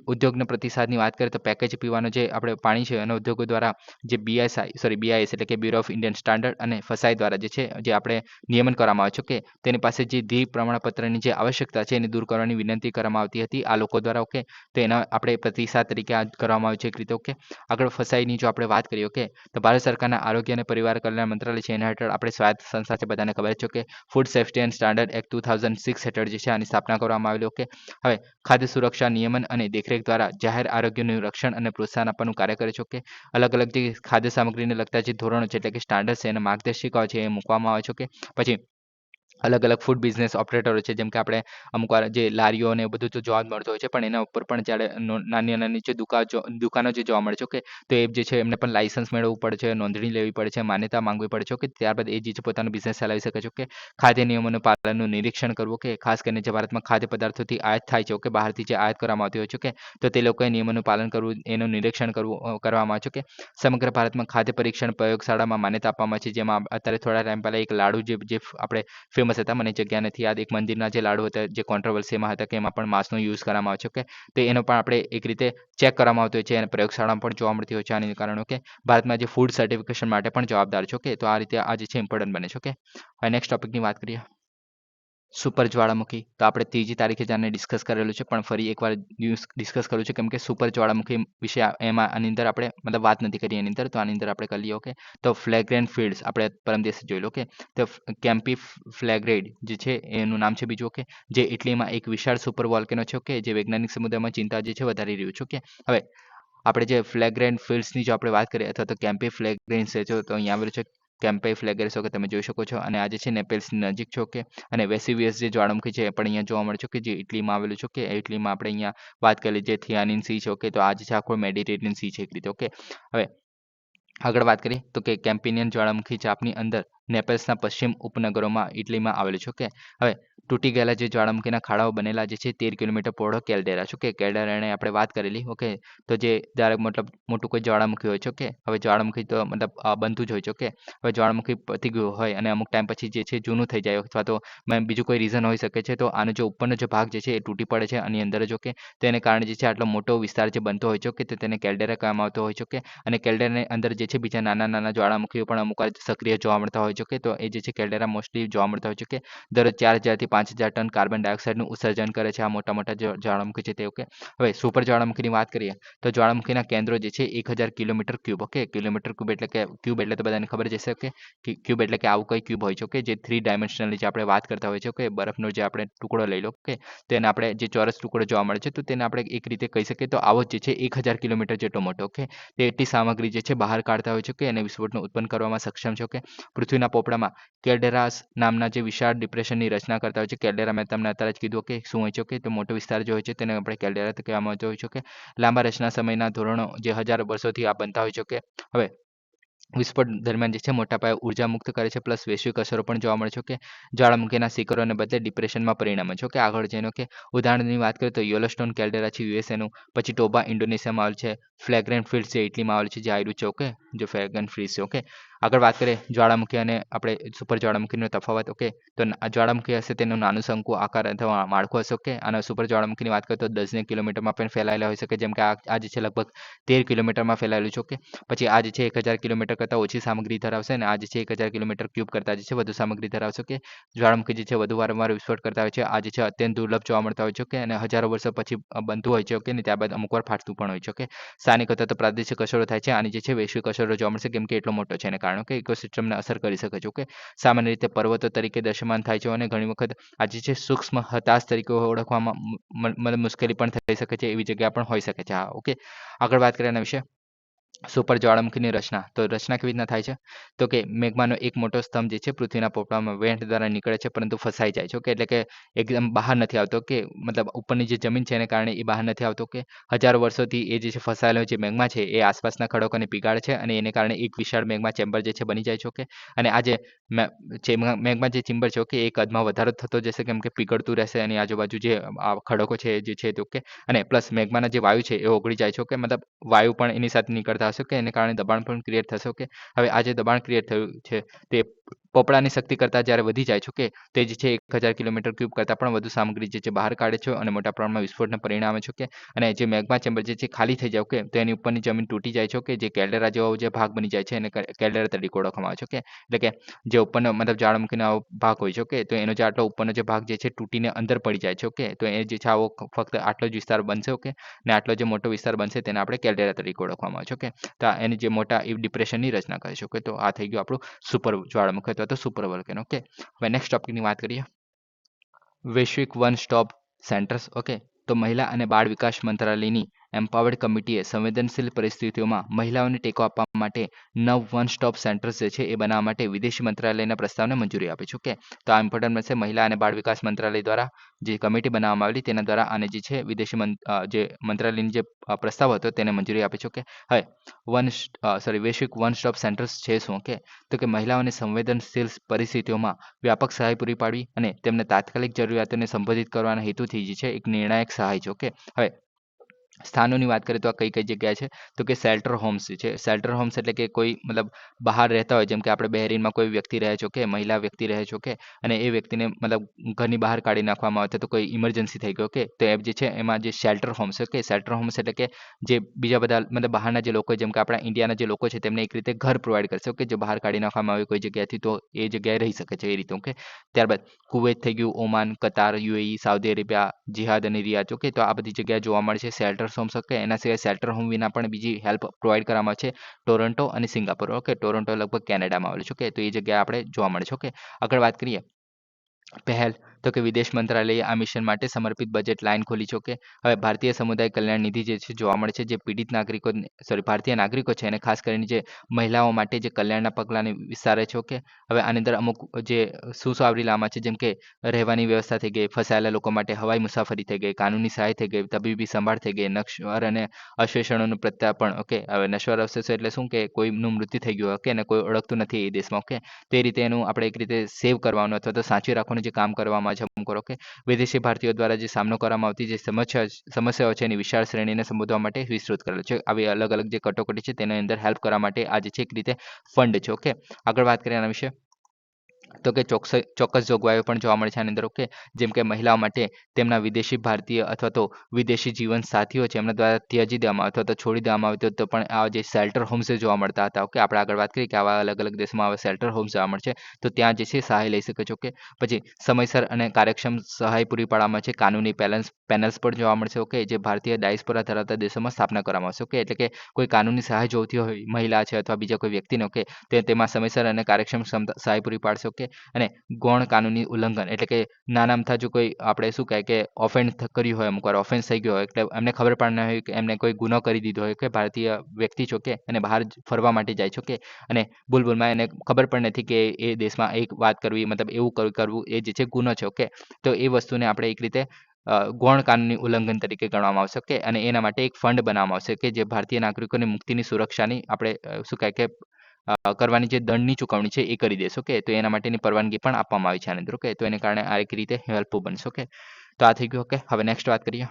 ઉદ્યોગના પ્રતિસાદની વાત કરીએ તો પેકેજ પીવાનું જે આપણે પાણી છે એના ઉદ્યોગો દ્વારા જે બીઆઈએસ એટલે કે બ્યુરો ઓફ ઇન્ડિયન સ્ટાન્ડર્ડ અને ફસાઈ દ્વારા જે છે જે આપણે નિયમન કરવામાં આવે છે. ઓકે. તેની પાસે જે ધી પ્રમાણપત્રની જે આવશ્યકતા છે એને દૂર કરવાની વિનંતી કરવામાં આવતી હતી આ લોકો દ્વારા. ઓકે. તો એના આપણે પ્રતિસાદ તરીકે આ કરવામાં આવ્યું છે એક રીતે. ઓકે. આગળ ફસાઈની જો આપણે વાત કરીએ. ઓકે. તો ભારત સરકારના આરોગ્ય અને પરિવાર કલ્યાણ મંત્રાલય છે એના હેઠળ આપણે સ્વાયત્ત સંસ્થા છે બધાને ખબર છે કે food safety and standard act 2006 હેઠળ જે છે આની સ્થાપના કરવામાં આવેલી. ઓકે. હવે ખાદ્ય સુરક્ષા નિયમન અને દેખરેખ દ્વારા જાહેર આરોગ્યનું રક્ષણ અને પ્રોત્સાહન આપવાનું કાર્ય કરે છે. ઓકે. અલગ અલગ જે ખાદ્ય સામગ્રીને લગતા જે ધોરણો છે એટલે કે સ્ટાન્ડર્ડ છે અને માર્ગદર્શિકાઓ છે એ મૂકવામાં આવે છે. ઓકે. પછી અલગ અલગ ફૂડ બિઝનેસ ઓપરેટરો છે જેમ કે આપણે અમુક વાર જે લારીઓ ને એ બધું તો જોવા જ મળતું હોય છે પણ એના ઉપર પણ જ્યારે નાની નાની જે દુકાનો જે જોવા મળે છે. ઓકે. તો એ જે છે એમને પણ લાયસન્સ મેળવવું પડે છે, નોંધણી લેવી પડે છે, માન્યતા માંગવી પડે છે. ઓકે. ત્યારબાદ એ જે છે પોતાનો બિઝનેસ ચલાવી શકે છે. ઓકે. ખાદ્ય નિયમોનું પાલનનું નિરીક્ષણ કરવું. ઓકે. ખાસ કરીને જે ભારતમાં ખાદ્ય પદાર્થોથી આયાત થાય છે. ઓકે. બહારથી જે આયાત કરવામાં આવતી હોય છે. ઓકે. તો તે લોકોએ નિયમોનું પાલન કરવું એનું નિરીક્ષણ કરવામાં આવે છે. ઓકે. સમગ્ર ભારતમાં ખાદ્ય પરીક્ષણ પ્રયોગશાળામાં માન્યતા આપવામાં આવે છે જેમાં અત્યારે થોડા ટાઈમ પહેલા એક લાડુ જે આપણે ફેમસ હતા મને જગ્યા નથી યાદ એક મંદિરના જે લાડુ હતા જે કોન્ટ્રોવર્સીમાં હતા કે એમાં પણ માંસનો યુઝ કરવામાં આવે છે. ઓકે. તો એનો પણ આપણે એક રીતે ચેક કરવામાં આવતો હોય છે અને પ્રયોગશાળામાં પણ જોવા મળતી હોય છે આને કારણે. ઓકે. ભારતમાં જે ફૂડ સર્ટિફિકેશન માટે પણ જવાબદાર છે. ઓકે. તો આ રીતે આ જે છે ઇમ્પોર્ટન્ટ બને છે. ઓકે. હવે નેક્સ્ટ ટોપિકની વાત કરીએ. સુપર જ્વાળામુખી તો આપણે ત્રીજી તારીખે જાને ડિસ્કસ કરેલું છે પણ ફરી એકવાર ડિસ્કસ કરું છું કેમ કે સુપર જ્વાળામુખી વિશે એમાં આની અંદર આપણે મતલબ વાત નથી કરી એની અંદર તો આની અંદર આપણે કરી લઈએ. ઓકે. તો ફ્લેગ્રેન્ટ ફિલ્ડ્સ આપણે પરમ દિવસે જોઈ લો. ઓકે. તો કેમ્પી ફ્લેગ્રેડ જે છે એનું નામ છે બીજું. ઓકે. જે ઇટલીમાં એક વિશાળ સુપર વોલ્કેનો છે. ઓકે. જે વૈજ્ઞાનિક સમુદાયમાં ચિંતા જે છે વધારી રહ્યું છે. ઓકે. હવે આપણે જે ફ્લેગ્રેન્ટ ફિલ્ડ્સની જો આપણે વાત કરીએ અથવા તો કેમ્પી ફ્લેગ્રેન્સ છે તો અહીંયા આવેલું છે કેમ્પે ફ્લેગર્સ. ઓકે. તમે જોઈ શકો છો અને આ જે છે નેપેલ્સની નજીક છે. ઓકે. અને વેસીવિયસ જે જ્વાળામુખી છે એ પણ અહીંયા જોવા મળે છે કે જે ઇટલીમાં આવેલું છે. ઓકે. ઇટલીમાં આપણે અહીંયા વાત કરી જે થિયાનિન સી છે. ઓકે. તો આ જે છે આખો મેડિટેરિયન સી છે એક રીતે. ઓકે. હવે આગળ વાત કરીએ તો કે કેમ્પિનિયન જ્વાળામુખી ચાપની અંદર નેપલ્સના પશ્ચિમ ઉપનગરોમાં ઇટલીમાં આવેલું છે. ઓકે. હવે તૂટી ગયેલા જે જ્વાળામુખીના ખાડાઓ બનેલા જે છે 13 કિલોમીટર પહોળો કેલ્ડેરા છે. ઓકે. કેલ્ડેરાને આપણે વાત કરેલી. ઓકે. તો જે જ્યારે મતલબ મોટું કોઈ જ્વાળામુખી હોય છે. ઓકે. હવે જ્વાળામુખી તો મતલબ બનતું જ હોય છે. ઓકે. હવે જ્વાળામુખી પતી ગયું હોય અને અમુક ટાઈમ પછી જે છે જૂનું થઈ જાય અથવા તો બીજું કોઈ રીઝન હોઈ શકે છે તો આનો જે ઉપરનો જે ભાગ જે છે એ તૂટી પડે છે આની અંદર જ. ઓકે. તેને કારણે જે છે આટલો મોટો વિસ્તાર જે બનતો હોય છે. ઓકે. તો તેને કેલ્ડેરા કહેવામાં આવતો હોય છે. ઓકે. અને કેલ્ડેરાની અંદર જે છે બીજા નાના નાના જ્વાળામુખીઓ પણ અમુક વાર સક્રિય જોવા મળતા હોય છે ઓકે તો એ જે છે કેલ્ડેરા મોસ્ટલી જોવા મળતા હોય છે કે દરરોજ 4000 થી 5000 ટન કાર્બન ડાયોક્સાઇડનું ઉત્સર્જન કરે છે આ મોટા જ્વાળામુખી છે તે ઓકે હવે સુપર જ્વાળામુખીની વાત કરીએ તો જ્વાળામુખીના કેન્દ્રો જે છે 1000 kilometre cube okay kilometre cube એટલે કે ક્યુબ એટલે તો બધાને ખબર જ હશે ઓકે ક્યુબ એટલે કે આવું કઈ ક્યુબ હોય છે ઓકે જે 3 ડાયમેન્શનલી જે આપણે વાત કરતા હોય છે ઓકે બરફનો જે આપણે ટુકડો લઈ લો ઓકે તેને આપણે જે ચોરસ ટુકડો જોવા મળે છે તો તેને આપણે એક રીતે કહી શકીએ તો આવો જ જે છે 1000 કિલોમીટર જેટલો મોટો ઓકે તે એટલી સામગ્રી જે છે બહાર કાઢતા હોય છે કે અને વિસ્ફોટનું ઉત્પન્ન કરવામાં સક્ષમ છે ઓકે પૃથ્વીના પોપડામાં કેલ્ડેરાસ નામના જે વિશાળ ડિપ્રેશનની રચના કરતા હોય છે કેલ્ડેરા મેં તમને અત્યારે જ કીધું કે શું હોય છે કે તો મોટો વિસ્તાર જે હોય છે તેને આપણે કેલ્ડેરા કહેવામાં આવતો હોય છે કે લાંબા રચના સમયના ધોરણો જે હજારો વર્ષોથી આ બનતા હોય છે કે હવે વિસ્ફોટ દરમિયાન જે છે મોટા પાયે ઉર્જા મુક્ત કરે છે પ્લસ વૈશ્વિક અસરો પણ જોવા મળે છે કે જ્વાળામુખીના શિખરોને બદલે ડિપ્રેશનમાં પરિણમે છે કે આગળ જઈને કે ઉદાહરણની વાત કરીએ તો યોલોસ્ટોન કેલ્ડેરા છે યુએસએનું પછી ટોબા ઇન્ડોનેશિયામાં આવેલ છે ફ્લેગ્રેન્ટ ફિલ્ડ છે ઇટલીમાં આવેલ છે જે આયરું છે ઓકે જે ફ્લેગ્રેન્ટ ફિલ્ડ છે ઓકે આગળ વાત કરીએ જ્વાળામુખી અને આપણે સુપર જ્વાળામુખીનો તફાવત ઓકે તો જ્વાળામુખી હશે તેનું નાનું શંકુ આકાર અથવા માળખું હશે ઓકે અને સુપર જ્વાળામુખીની વાત કરીએ તો 10 કિલોમીટરમાં પણ ફેલાયેલા હોઈ શકે જેમ કે આ જે છે લગભગ 13 કિલોમીટરમાં ફેલાયેલું છે ઓકે પછી આ જે છે 1000 કિલોમીટર કરતાં ઓછી સામગ્રી ધરાવશે અને આ જે છે 1000 કિલોમીટર ક્યુબ કરતાં જે છે વધુ સામગ્રી ધરાવશે કે જ્વાળામુખી જે છે વધુ વારંવાર વિસ્ફોટ કરતા હોય છે આ જે છે અત્યંત દુર્લભ જોવા મળતા હોય છે કે અને હજારો વર્ષો પછી બનતું હોય છે ઓકે ને ત્યારબાદ અમુકવાર ફાટતું પણ હોય છે ઓકે સ્થાનિક અથવા તો પ્રાદેશિક અસરો થાય છે આની જે છે વૈશ્વિક અસરો જોવા મળશે કેમ કે એટલો મોટો છે એને કારણે કે ઇકોસિસ્ટમને અસર કરી શકે છે ઓકે સામાન્ય રીતે પર્વતો તરીકે દૃશ્યમાન થાય છે અને ઘણી વખત આ જે છે સૂક્ષ્મ હતાશ તરીકે ઓળખવામાં મતલબ મુશ્કેલી પણ થઈ શકે છે એવી જગ્યા પણ હોઈ શકે છે હા ઓકે આગળ વાત કરીએ એના વિશે સુપર જ્વાળામુખીની રચના તો રચના કેવી રીતના થાય છે તો કે મેગ્માનો એક મોટો સ્તંભ જે છે પૃથ્વીના પોપડામાં વેન્ટ દ્વારા નીકળે છે પરંતુ ફસાઈ જાય છે ઓકે એટલે કે એકદમ બહાર નથી આવતો કે મતલબ ઉપરની જે જમીન છે એને કારણે એ બહાર નથી આવતો કે હજારો વર્ષોથી એ જે છે ફસાયેલો જે મેગ્મા છે એ આસપાસના ખડકોને પીગાળે છે અને એને કારણે એક વિશાળ મેગ્મા ચેમ્બર જે છે બની જાય છે ઓકે અને આ જે મેગ્મા જે ચેમ્બર છે ઓકે એ કદમાં વધારો થતો જશે કેમ કે પીગળતું રહેશે અને આજુબાજુ જે આ ખડકો છે જે છે તે ઓકે અને પ્લસ મેગ્માના જે વાયુ છે એ ઓગળી જાય છે ઓકે મતલબ વાયુ પણ એની સાથે નીકળતા હશે કે એને કારણે દબાણ પણ ક્રિએટ થશે ઓકે હવે આ જે દબાણ ક્રિએટ થયું છે તે પોપડાની શક્તિ કરતાં જ્યારે વધી જાય છે ઓકે તે જે છે 1000 કિલોમીટર ક્યુબ કરતાં પણ વધુ સામગ્રી જે છે બહાર કાઢે છે અને મોટા પ્રમાણમાં વિસ્ફોટને પરિણામે છે ઓકે અને જે મેગ્મા ચેમ્બર જે છે ખાલી થઈ જાય ઓકે તો એની ઉપરની જમીન તૂટી જાય છે ઓકે જે કેલ્ડેરા જેવો જે ભાગ બની જાય છે એને કેલ્ડેરા તરીકે ઓળખવામાં આવે છે ઓકે એટલે કે જે ઉપરનો મતલબ જ્વાળામુખીનો ભાગ હોય છે ઓકે તો એનો જે આટલો ઉપરનો જે ભાગ જે છે તૂટીને અંદર પડી જાય છે ઓકે તો એ જે છે આવો ફક્ત આટલો જ વિસ્તાર બનશે ઓકે ને આટલો જે મોટો વિસ્તાર બનશે તેને આપણે કેલ્ડેરા તરીકે ઓળખવામાં આવે છે ઓકે તો એની જે મોટા ડિપ્રેશનની રચના કરે છે ઓકે તો આ થઈ ગયું આપણું સુપર જ્વાળામુખી અથવા તો સુપર વોલ્કેનો ઓકે હવે નેક્સ્ટ ટોપિકની વાત કરીએ વૈશ્વિક વન સ્ટોપ સેન્ટર્સ ઓકે તો મહિલા અને બાળ વિકાસ મંત્રાલયની એમ્પાવર્ડ કમિટીએ સંવેદનશીલ પરિસ્થિતિઓમાં મહિલાઓને ટેકો આપવા માટે 9 વન સ્ટોપ સેન્ટર્સ જે છે એ બનાવવા માટે વિદેશી મંત્રાલયના પ્રસ્તાવને મંજૂરી આપી છે ઓકે તો આ ઇમ્પોર્ટન્ટ બનશે મહિલા અને બાળ વિકાસ મંત્રાલય દ્વારા જે કમિટી બનાવવામાં આવેલી તેના દ્વારા આને જે છે વિદેશી જે મંત્રાલયની જે પ્રસ્તાવ હતો તેને મંજૂરી આપી છે ઓકે હવે વૈશ્વિક વન સ્ટોપ સેન્ટર્સ છે શું ઓકે તો કે મહિલાઓને સંવેદનશીલ પરિસ્થિતિઓમાં વ્યાપક સહાય પૂરી પાડવી અને તેમને તાત્કાલિક જરૂરિયાતોને સંબોધિત કરવાના હેતુથી જે છે એક નિર્ણાયક સહાય છે ઓકે હવે સ્થાનોની વાત કરીએ તો આ કઈ જગ્યાએ છે તો કે શેલ્ટર હોમ્સ છે શેલ્ટર હોમ્સ એટલે કે કોઈ મતલબ બહાર રહેતા હોય જેમ કે આપણે બહેરીનમાં કોઈ વ્યક્તિ રહે છે કે મહિલા વ્યક્તિ રહે છે કે અને એ વ્યક્તિને મતલબ ઘરની બહાર કાઢી નાખવામાં આવે છે તો કોઈ ઇમરજન્સી થઈ ગયો કે તો એ જે છે એમાં જે શેલ્ટર હોમ્સ છે કે શેલ્ટર હોમ્સ એટલે કે જે બીજા બધા મતલબ બહારના જે લોકો જેમ કે આપણા ઇન્ડિયાના જે લોકો છે તેમને એક રીતે ઘર પ્રોવાઈડ કરશે કે જે બહાર કાઢી નાખવામાં આવે કોઈ જગ્યાથી તો એ જગ્યાએ રહી શકે છે એ રીતે ઓકે ત્યારબાદ કુવૈત થઈ ગયું ઓમાન કતાર યુએઈ સાઉદી અરેબિયા જિહાદ અને રિયાદ ઓકે તો આ બધી જગ્યાએ જોવા મળે છે શેલ્ટર હોમ્સ ઓકે એના સિવાય શેલ્ટર હોમ વિના પણ બીજી હેલ્પ પ્રોવાઈડ કરવામાં આવે છે ટોરન્ટો અને સિંગાપોર ઓકે ટોરન્ટો લગભગ કેનેડામાં આવેલું છે ઓકે તો એ જગ્યાએ આપણે જોવા મળે છે ઓકે આગળ વાત કરીએ પહેલ તો કે વિદેશ મંત્રાલયે આ મિશન માટે સમર્પિત બજેટ લાઇન ખોલી છે કે હવે ભારતીય સમુદાય કલ્યાણ નિધિ જે છે જોવા મળે છે જે પીડિત નાગરિકો ભારતીય નાગરિકો છે અને ખાસ કરીને જે મહિલાઓ માટે જે કલ્યાણના પગલાંને વિસ્તારે છે ઓકે હવે આની અંદર અમુક જે સુસાવરી લાવવામાં છે જેમ કે રહેવાની વ્યવસ્થા થઈ ગઈ ફસાયેલા લોકો માટે હવાઈ મુસાફરી થઈ ગઈ કાનૂની સહાય થઈ ગઈ તબીબી સંભાળ થઈ ગઈ નશ્વર અને અવશેષણોનું પ્રત્યાર્પણ ઓકે હવે નશ્વર અવશેષો એટલે શું કે કોઈનું મૃત્યુ થઈ ગયું ઓકે અને કોઈ ઓળખતું નથી એ દેશમાં ઓકે તે રીતે એનું આપણે એક રીતે સેવ કરવાનું અથવા તો સાચવી રાખવાનું જે કામ કરવામાં આવે છે અમુક કરો કે વિદેશી ભારતીયો દ્વારા જે સામનો કરવામાં આવતી જે સમસ્યાઓ છે એની વિશાળ શ્રેણીને સંબોધવા માટે વિસ્તૃત કરેલ છે આવી અલગ અલગ જે કટોકટી છે તેની અંદર હેલ્પ કરવા માટે આ જે છે એક રીતે ફંડ છે ઓકે આગળ વાત કરીએ આના વિશે તો કે ચોક્કસ જોગવાઈઓ પણ જોવા મળે છે આની અંદર. ઓકે, જેમ કે મહિલાઓ માટે તેમના વિદેશી ભારતીય અથવા તો વિદેશી જીવન સાથીઓ છે એમના દ્વારા ત્યજી દેવામાં અથવા તો છોડી દેવામાં આવે તો પણ આ જે શેલ્ટર હોમ્સ જોવા મળતા હતા. ઓકે, આપણે આગળ વાત કરી કે આવા અલગ અલગ દેશોમાં આવા શેલ્ટર હોમ્સ જોવા મળશે, તો ત્યાં જે છે સહાય લઈ શકે છે. ઓકે, પછી સમયસર અને કાર્યક્ષમ સહાય પૂરી પાડવામાં છે. કાનૂની પેનલ્સ પણ જોવા મળશે. ઓકે, જે ભારતીય ડાયસ્પોરા ધરાવતા દેશોમાં સ્થાપના કરવામાં આવશે. ઓકે, એટલે કે કોઈ કાનૂની સહાય જોઈતી હોય મહિલા છે અથવા બીજા કોઈ વ્યક્તિને, ઓકે, તેમાં સમયસર અને કાર્યક્ષમ સહાય પૂરી પાડશે. ઓકે, અને ગૌણ કાનૂની ઉલ્લંઘન એટલે કે નાના અમથા જો કોઈ આપણે શું કહે કે ઓફેન્ડ કર્યું હોય, અમુક વાર ઓફેન્સ થઈ ગયો હોય એટલે એમને ખબર પણ ન હોય કે એમને કોઈ ગુનો કરી દીધો હોય કે ભારતીય વ્યક્તિ છો કે અને બહાર ફરવા માટે જાય છો કે અને ભૂલમાં એને ખબર પણ નથી કે એ દેશમાં એક વાત કરવી મતલબ એવું કરવું એ જે છે ગુનો છે. ઓકે, તો એ વસ્તુને આપણે એક રીતે ગૌણ કાનૂની ઉલ્લંઘન તરીકે ગણવામાં આવશે. ઓકે, અને એના માટે એક ફંડ બનાવવામાં આવશે કે જે ભારતીય નાગરિકોની મુક્તિની સુરક્ષાની આપણે શું કહે કે કરવાની જે દંડની ચૂકવણી છે એ કરી દેશે. ઓકે, તો એના માટેની પરવાનગી પણ આપવામાં આવી છે આની અંદર. ઓકે, તો એને કારણે આ એક રીતે હેલ્પફુલ બનશે. ઓકે, તો આ થઈ ગયું. ઓકે, હવે નેક્સ્ટ વાત કરીએ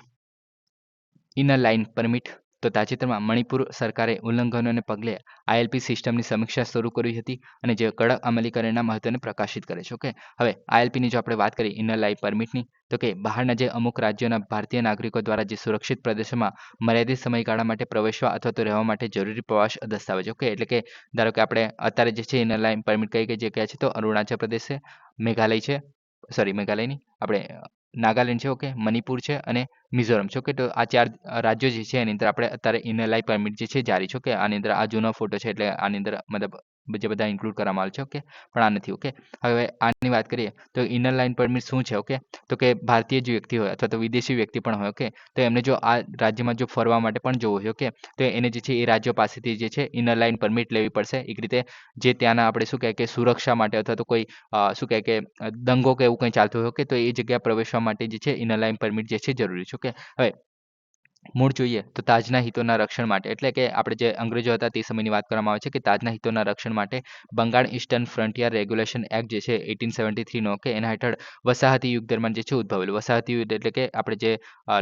ઇનર લાઇન પરમિટ. તો તાજેતરમાં મણિપુર સરકારે ઉલ્લંઘનોને પગલે આઈએલપી સિસ્ટમની સમીક્ષા શરૂ કરી હતી અને જે કડક અમલીકરણના મહત્વને પ્રકાશિત કરે છે. ઓકે, હવે આઈએલપીની જો આપણે વાત કરીએ ઇનર લાઇન પરમિટની, તો કે બહારના જે અમુક રાજ્યોના ભારતીય નાગરિકો દ્વારા જે સુરક્ષિત પ્રદેશોમાં મર્યાદિત સમયગાળા માટે પ્રવેશવા અથવા તો રહેવા માટે જરૂરી પ્રવાસ દસ્તાવેજ. ઓકે, એટલે કે ધારો કે આપણે અત્યારે જે છે ઇનર લાઇન પરમિટ કઈ કઈ જગ્યા છે તો અરુણાચલ પ્રદેશ છે, મેઘાલય છે, સોરી મેઘાલય નહીં આપણે નાગાલેન્ડ છે. ઓકે, મણિપુર છે અને મિઝોરમ છે. ઓકે, તો આ 4 રાજ્યો જે છે એની અંદર આપણે અત્યારે ઇનર લાઇન પરમિટ જે છે જારી છે. ઓકે, આની અંદર આ જૂનો ફોટો છે એટલે આની અંદર મતલબ જે બધા ઇન્ક્લુડ કરવામાં આવે છે. ઓકે, પણ આ નથી. ઓકે, હવે આની વાત કરીએ તો ઇનર લાઇન પરમિટ શું છે? ઓકે, તો કે ભારતીય જે વ્યક્તિ હોય અથવા તો વિદેશી વ્યક્તિ પણ હોય, ઓકે, તો એમને જો આ રાજ્યમાં જો ફરવા માટે પણ જવું હોય, ઓકે, તો એને જે છે એ રાજ્યો પાસેથી જે છે ઇનર લાઇન પરમિટ લેવી પડશે. એક રીતે જે ત્યાંના આપણે શું કહે કે સુરક્ષા માટે અથવા તો કોઈ શું કહે કે દંગો કે એવું કંઈ ચાલતું હોય, ઓકે, તો એ જગ્યા પ્રવેશવા માટે જે છે ઇનર લાઇન પરમિટ જે છે જરૂરી છે. ઓકે, હવે મૂળ જોઈએ તો તાજના હિતોના રક્ષણ માટે એટલે કે આપણે જે અંગ્રેજો હતા તે સમયની વાત કરવામાં આવે છે કે તાજના હિતોના રક્ષણ માટે Bengal eastern frontier regulation act જે છે 1873 નો, ઓકે, એના હેઠળ વસાહતી યુગ દરમિયાન જે છે ઉદ્ભવેલું. વસાહતી યુદ્ધ એટલે કે આપણે જે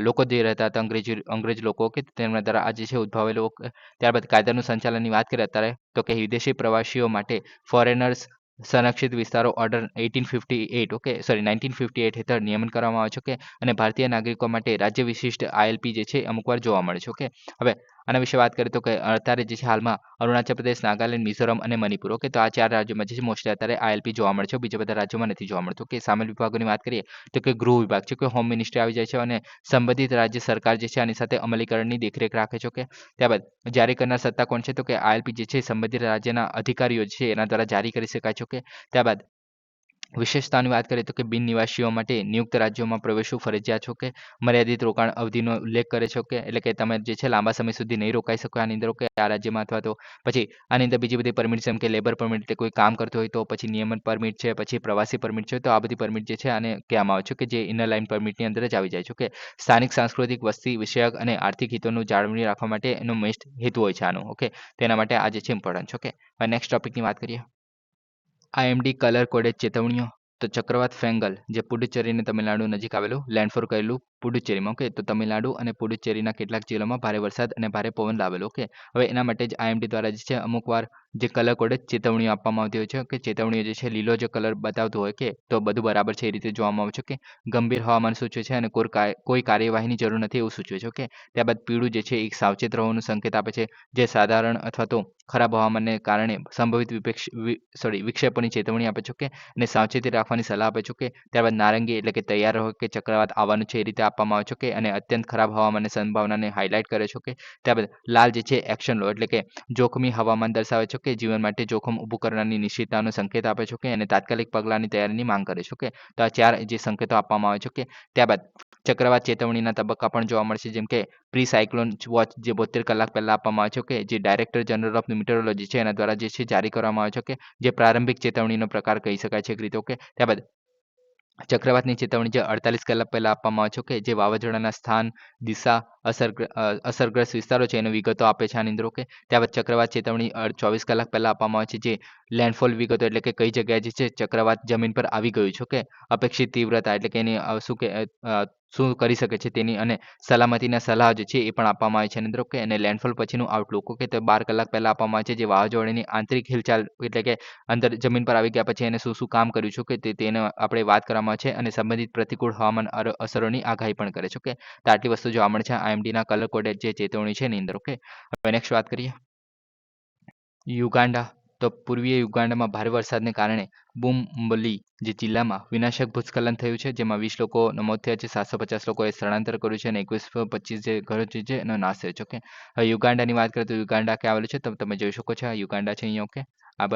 લોકો જે રહેતા હતા અંગ્રેજ લોકો, કે તેમના દ્વારા આ જે છે ઉદ્ભવેલું. ત્યારબાદ કાયદાનું સંચાલનની વાત કરીએ અત્યારે તો કે વિદેશી પ્રવાસીઓ માટે ફોરેનર્સ સંરક્ષિત વિસ્તારો ઓર્ડર 1858, ઓકે, સોરી 1958 હેઠળ નિયમન કરવામાં આવે છે. ઓકે, અને ભારતીય નાગરિકો માટે રાજ્ય વિશિષ્ટ આઈએલપી જે છે અમુક વાર જોવા મળે છે. ઓકે, હવે આના વિશે વાત કરીએ તો કે અત્યારે જે છે હાલમાં અરુણાચલ પ્રદેશ, નાગાલેન્ડ, મિઝોરમ અને મણિપુર, ઓકે, તો આ 4 રાજ્યોમાં જે છે મોસ્ટલી અત્યારે આઈએલપી જોવા મળે છે. બીજા બધા રાજ્યોમાં નથી જોવા મળતું. ઓકે, સામેલ વિભાગોની વાત કરીએ તો કે ગૃહ વિભાગ છે કે હોમ મિનિસ્ટ્રી આવી જાય છે અને સંબંધિત રાજ્ય સરકાર જે છે આની સાથે અમલીકરણની દેખરેખ રાખે છે. ઓકે, ત્યારબાદ જારી કરનાર સત્તા કોણ છે? તો કે આઈએલપી જે છે સંબંધિત રાજ્યના અધિકારીઓ છે એના દ્વારા જારી કરી શકાય છે. ઓકે, ત્યારબાદ વિશેષતાની વાત કરીએ તો કે બિન નિવાસીઓ માટે નિયુક્ત રાજ્યોમાં પ્રવેશવું ફરજિયાત છે. ઓકે, મર્યાદિત રોકાણ અવધિનો ઉલ્લેખ કરે છે. ઓકે, એટલે કે તમે જે છે લાંબા સમય સુધી નહીં રોકાઈ શકો આની અંદર. ઓકે, આ રાજ્યમાં અથવા તો પછી આની અંદર બીજી બધી પરમિટ જેમ કે લેબર પરમિટ એટલે કોઈ કામ કરતું હોય તો, પછી નિયમન પરમિટ છે, પછી પ્રવાસી પરમિટ છે, તો આ બધી પરમિટ જે છે આને કહેવામાં આવે છે કે જે ઇનર લાઇન પરમિટની અંદર જ આવી જાય છે. ઓકે, સ્થાનિક સાંસ્કૃતિક વસ્તી વિષયક અને આર્થિક હિતોનું જાળવણી રાખવા માટે એનો મેસ્ટ હેતુ હોય છે આનો. ઓકે, તેના માટે આ જે છે ઇમ્પોર્ટન્ટ છે. ઓકે, હવે નેક્સ્ટ ટોપિકની વાત કરીએ આઈએમડી કલર કોડેડ ચેતવણીઓ. તો ચક્રવાત ફેંગલ જે પુડુચેરી અને તમિલનાડુ નજીક આવેલું લેન્ડફોર કરેલું પુડુચેરીમાં. ઓકે, તો તમિલનાડુ અને પુડુચેરીના કેટલાક જિલ્લામાં ભારે વરસાદ અને ભારે પવન લાવેલો. ઓકે, હવે એના માટે જ આઈએમડી દ્વારા જે છે અમુક વાર જે કલર કોડેડ ચેતવણીઓ આપવામાં આવતી હોય છે. કે ચેતવણીઓ જે છે લીલો જે કલર બતાવતો હોય કે તો બધું બરાબર છે એ રીતે જોવામાં આવે છે. કે ગંભીર હવામાન સૂચવે છે અને કોઈ કાર્યવાહીની જરૂર નથી એવું સૂચવે છે. ઓકે, ત્યારબાદ પીળું જે છે એક સાવચેત રહેવાનું સંકેત આપે છે જે સાધારણ અથવા તો ખરાબ હવામાનને કારણે સંભવિત વિક્ષેપોની ચેતવણી આપે છે. ઓકે, અને સાવચેતી રાખવાની સલાહ આપે છે. કે ત્યારબાદ નારંગી એટલે કે તૈયાર રહો કે ચક્રવાત આવવાનું છે એ રીતે આપવામાં આવે છે. કે અને અત્યંત ખરાબ હવામાનની સંભાવનાને હાઇલાઇટ કરે છે. કે ત્યારબાદ લાલ જે છે એક્શન લો એટલે કે જોખમી હવામાન દર્શાવે છે. કે જીવન માટે જોખમ ઊભું કરવાની નિશ્ચિતતાનો સંકેત આપે છે. કે અને તાત્કાલિક પગલાંની તૈયારીની માંગ કરે છે. ઓકે, તો આ 4 જે સંકેતો આપવામાં આવે છે. કે ત્યારબાદ ચક્રવાત ચેતવણીના તબક્કા પણ જોવા મળશે જેમ કે પ્રી સાયક્લોન વોચ જે 72 કલાક પહેલા આપવામાં આવે છે. કે જે ડાયરેક્ટર જનરલ ઓફ મીટરોલોજી છે એના દ્વારા જે છે જારી કરવામાં આવે છે. કે જે પ્રારંભિક ચેતવણીનો પ્રકાર કહી શકાય છે એક રીતે. ઓકે, ત્યારબાદ ચક્રવાતની ચેતવણી જે 48 કલાક પહેલા આપવામાં આવે છે. કે જે વાવાઝોડાના સ્થાન, દિશા, અસરગ્રસ્ત વિસ્તારો છે એની વિગતો આપે છે આની અંદર. ઓકે, ત્યારબાદ ચક્રવાત ચેતવણી 24 કલાક પહેલા આપવામાં આવે છે જે લેન્ડફોલ વિગતો એટલે કે કઈ જગ્યાએ જે છે ચક્રવાત જમીન પર આવી ગયું છે. ઓકે, અપેક્ષિત તીવ્રતા એટલે કે એની શું કે શું કરી શકે છે તેની અને સલામતીના સલાહ જે છે એ પણ આપવામાં આવે છે એની અંદર ઓકે અને લેન્ડફોલ પછીનું આઉટલુક ઓકે તો 12 કલાક પહેલા આપવામાં આવે છે જે વાવાઝોડાની આંતરિક હિલચાલ એટલે કે અંદર જમીન પર આવી ગયા પછી એને શું કામ કર્યું છે કે તેને આપણે વાત કરવામાં આવે છે અને સંબંધિત પ્રતિકૂળ હવામાન અસરોની આગાહી પણ કરે છે ઓકે તો આટલી વસ્તુ જોવા મળે છે આઈએમડીના કલર કોડેડ જે ચેતવણી છે એની અંદર ઓકે હવે નેક્સ્ટ વાત કરીએ યુગાન્ડા તો પૂર્વીય યુગાન્ડામાં ભારે વરસાદને કારણે બુમબલી જે જિલ્લામાં વિનાશક ભૂસ્ખલન થયું છે જેમાં 20 લોકોના મોત થયા છે 750 લોકોએ સ્થળાંતર કર્યું છે અને 2125 જે ઘરો છે એનો નાશ થયો છે ઓકે હવે યુગાન્ડાની વાત કરીએ તો યુગાન્ડા ક્યાં આવેલું છે તો તમે જોઈ શકો છો આ યુગાન્ડા છે અહીંયા ઓકે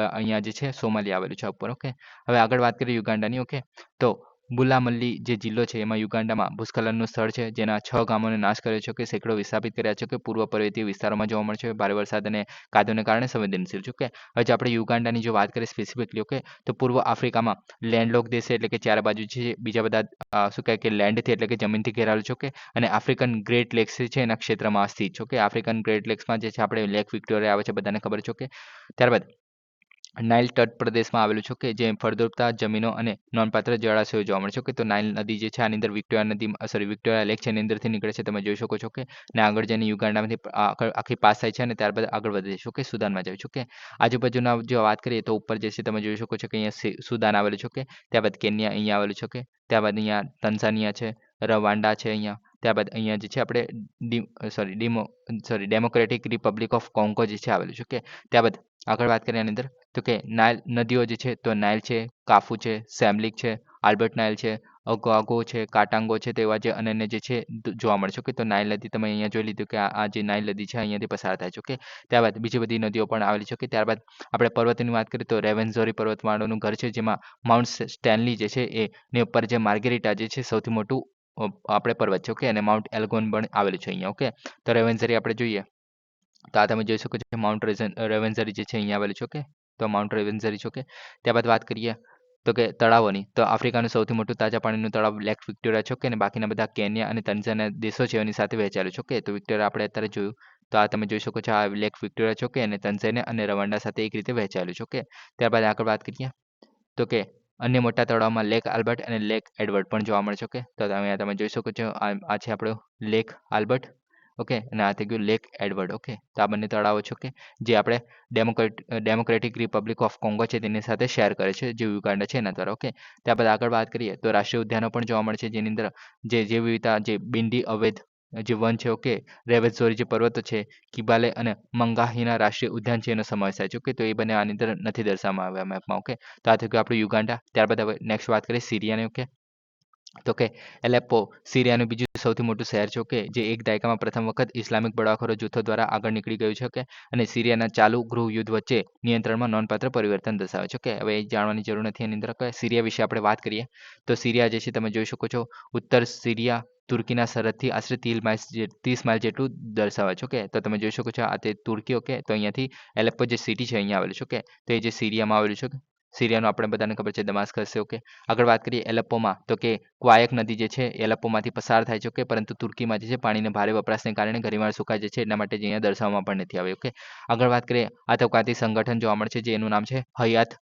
અહીંયા જે છે સોમાલી આવેલું છે ઉપર ઓકે હવે આગળ વાત કરીએ યુગાન્ડાની ઓકે તો બુલામલ્લી જે જિલ્લો છે એમાં યુગાન્ડામાં ભૂસ્ખલનનું સ્થળ છે જેના 6 ગામોને નાશ કર્યો છે કે સેંકડો વિસ્થાપિત કર્યા છે કે પૂર્વ પર્વતીય વિસ્તારોમાં જોવા મળે છે ભારે વરસાદ અને કાદવને કારણે સંવેદનશીલ છે ઓકે હવે જે આપણે યુગાન્ડાની જો વાત કરીએ સ્પેસિફિકલી ઓકે તો પૂર્વ આફ્રિકામાં લેન્ડલોક દેશ છે એટલે કે ચારે બાજુ છે બીજા બધા શું કહે કે લેન્ડથી એટલે કે જમીનથી ઘેરાયેલું છે ઓકે અને આફ્રિકન ગ્રેટ લેક્સ છે એના ક્ષેત્રમાં સ્થિત છે ઓકે આફ્રિકન ગ્રેટ લેક્સમાં જે છે આપણે લેક વિક્ટોરિયા આવે છે બધાને ખબર છે ઓકે ત્યારબાદ નાઇલ તટ પ્રદેશમાં આવેલું છે કે જે ફળદ્રુપતા જમીનો અને નોંધપાત્ર જળાશયો જોવા મળે છે કે તો નાઇલ નદી જે છે આની અંદર વિક્ટોરિયા લેક છે એની અંદરથી નીકળે છે તમે જોઈ શકો છો કે ને આગળ જઈને યુગાન્ડામાંથી આખી પાસ થાય છે અને ત્યારબાદ આગળ વધે છે કે સુદાનમાં જાય છે કે આજુબાજુના જો વાત કરીએ તો ઉપર જે છે તમે જોઈ શકો છો કે અહીંયા સુદાન આવેલું છે કે ત્યારબાદ કેન્યા અહીંયા આવેલું છે કે ત્યારબાદ અહીંયા તંઝાનિયા છે રવાંડા છે અહીંયા ત્યારબાદ અહીંયા જે છે આપણે ડેમોક્રેટિક રિપબ્લિક ઓફ કોંગો જે છે આવેલું છે કે ત્યારબાદ આગળ વાત કરીએ આની અંદર તો કે નાઇલ નદીઓ જે છે તો નાઇલ છે કાફુ છે સેમલિક છે આલ્બર્ટ નાઇલ છે અગોઆગો છે કાટાંગો છે તેવા જે અનન્ય જે છે જોવા મળે છે કે તો નાઇલ નદી તમે અહીંયા જોઈ લીધું કે આ જે નાઇલ નદી છે અહીંયાથી પસાર થાય છે ઓકે ત્યારબાદ બીજી બધી નદીઓ પણ આવેલી છે કે ત્યારબાદ આપણે પર્વતની વાત કરીએ તો રેવેન્ઝોરી પર્વતમાળાનું ઘર છે જેમાં માઉન્ટ સ્ટેનલી જે છે એની ઉપર જે માર્ગેરિટા જે છે સૌથી મોટું આપણે પર્વત છે ઓકે અને માઉન્ટ એલ્ગોન પણ આવેલું છે અહીંયા ઓકે તો રેવેન્ઝરી આપણે જોઈએ તો આ તમે જોઈ શકો છો માઉન્ટ રેવેન્ઝરી જે છે અહીંયા આવેલું છે ઓકે તો માઉન્ટ રેવેન્ઝરી છે ઓકે ત્યારબાદ વાત કરીએ તો કે તળાવોની તો આફ્રિકાનું સૌથી મોટું તાજા પાણીનું તળાવ લેક વિક્ટોરિયા છે ઓકે અને બાકીના બધા કેન્યા અને તંઝાનિયા દેશો છે એની સાથે વહેંચાયેલું છે ઓકે તો વિક્ટોરિયા આપણે અત્યારે જોયું તો આ તમે જોઈ શકો છો આ લેક વિક્ટોરિયા છે ઓકે અને તંઝાનિયા અને રવાંડા સાથે એક રીતે વહેંચાયેલું છે ઓકે ત્યારબાદ આગળ વાત કરીએ તો કે અન્ય મોટા તળાવમાં લેક આલ્બર્ટ અને લેક એડવર્ડ પણ જોવા મળે છે ઓકે તો તમે જોઈ શકો છો આ છે આપણો લેક આલ્બર્ટ ઓકે અને આ થઈ ગયું લેક એડવર્ડ ઓકે તો આ બંને તળાવો છે ઓકે જે આપણે ડેમોક્રેટિક રિપબ્લિક ઓફ કોંગો છે તેની સાથે શેર કરે છે જે યુગાન્ડા છે એના દ્વારા ઓકે ત્યારબાદ આગળ વાત કરીએ તો રાષ્ટ્રીય ઉદ્યાનો પણ જોવા મળે છે જેની અંદર જે વિવિધતા જે બિંડી અવૈધ જે વન છે ઓકે રેવેન્ઝોરી જે પર્વતો છે કિબાલે અને મંગાહીના રાષ્ટ્રીય ઉદ્યાન છે એનો સમાવેશ થાય છે ઓકે તો એ બંને આની અંદર નથી દર્શાવવામાં આવ્યા મેપમાં ઓકે તો આ થઈ ગયું આપણું યુગાન્ડા ત્યારબાદ હવે નેક્સ્ટ વાત કરીએ સિરિયાની ઓકે તો કે એલેપ્પો સિરિયાનું બીજું સૌથી મોટું શહેર છે ઓકે જે એક દાયકામાં પ્રથમ વખત ઇસ્લામિક બળાખોરો જૂથો દ્વારા આગળ નીકળી ગયું છે ઓકે અને સિરિયાના ચાલુ ગૃહ યુદ્ધ વચ્ચે નિયંત્રણમાં નોંધપાત્ર પરિવર્તન દર્શાવે છે ઓકે હવે એ જાણવાની જરૂર નથી એની અંદર સિરિયા વિશે આપણે વાત કરીએ તો સિરિયા જે છે તમે જોઈ શકો છો ઉત્તર સિરિયા તુર્કીના સરહદથી આશરે 30 માઇલ જેટલું દર્શાવે છે ઓકે તો તમે જોઈ શકો છો આ તે તુર્કી ઓકે તો અહીંયાથી એલેપ્પો જે સિટી છે અહીંયા આવેલું છે ઓકે તો એ જે સિરિયામાં આવેલું છે સિરિયાનું આપણે બધાને ખબર છે દમાસ્કસ છે ઓકે આગળ વાત કરીએ એલેપ્પોમાં તો કે ક્વાયક નદી જે છે એલેપ્પોમાંથી પસાર થાય છે ઓકે પરંતુ તુર્કીમાં જે છે પાણીના ભારે વપરાશને કારણે ઘણીવાર સુકાય છે એટલા માટે જે અહીંયા દર્શાવવામાં પણ નથી આવે ઓકે આગળ વાત કરીએ આતંકવાદી સંગઠન જોવા મળે છે જે એનું નામ છે હયાત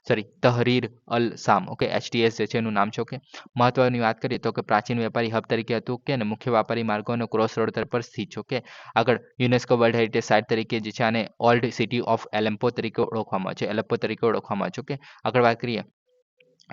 તહરીર અલ શામ ઓકે HTS જે છે એનું નામ છે ઓકે મહત્વની વાત કરીએ તો કે પ્રાચીન વેપારી હબ તરીકે હતું કે અને મુખ્ય વ્યાપારી માર્ગો અને ક્રોસ રોડ પર સ્થિત છે ઓકે આગળ યુનેસ્કો વર્લ્ડ હેરિટેજ સાઇટ તરીકે જે છે આને ઓલ્ડ સિટી ઓફ એલેમ્પો તરીકે ઓળખવામાં આવે છે એલેપ્પો તરીકે ઓળખવામાં આવે છે ઓકે આગળ વાત કરીએ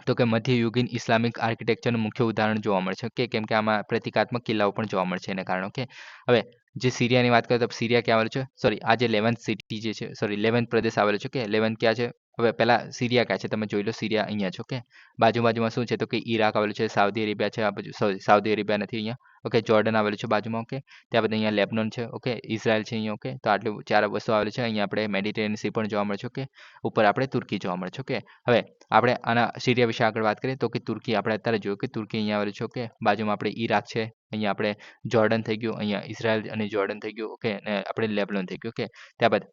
તો કે મધ્યયુગીન ઇસ્લામિક આર્કિટેક્ચરનું મુખ્ય ઉદાહરણ જોવા મળે છે કે કેમ કે આમાં પ્રતિકાત્મક કિલ્લાઓ પણ જોવા મળે છે એને કારણે ઓકે હવે જે સિરિયાની વાત કરીએ તો સિરિયા ક્યાં આવેલું છે આ જે લેવન્ટ સિટી જે છે લેવન્ટ પ્રદેશ આવેલો છે કે લેવન્ટ ક્યાં છે હવે પહેલા સિરિયા ક્યાં છે તમે જોઈ લો સિરિયા અહીંયા છે ઓકે બાજુમાં શું છે તો કે ઈરાક આવેલું છે સાઉદી અરેબિયા છે આ બાજુ સાઉદી અરેબિયા નથી અહીંયા ઓકે જોર્ડન આવેલું છે બાજુમાં ઓકે ત્યારબાદ અહીંયા લેબનોન છે ઓકે ઇઝરાયલ છે અહીંયા ઓકે તો આટલું 4 વસ્તુ આવેલી છે અહીંયા આપણે મેડિટેરિયન સી પણ જોવા મળે છે ઓકે ઉપર આપણે તુર્કી જોવા મળે છે ઓકે હવે આપણે આના સિરિયા વિશે આગળ વાત કરીએ તો કે તુર્કી આપણે અત્યારે જોયું કે તુર્કી અહીંયા આવેલું છે ઓકે બાજુમાં આપણે ઈરાક છે અહીંયા આપણે જોર્ડન થઈ ગયું અહીંયા ઇઝરાયલ અને જોર્ડન થઈ ગયું ઓકે અને આપણે લેબનોન થઈ ગયું ઓકે ત્યારબાદ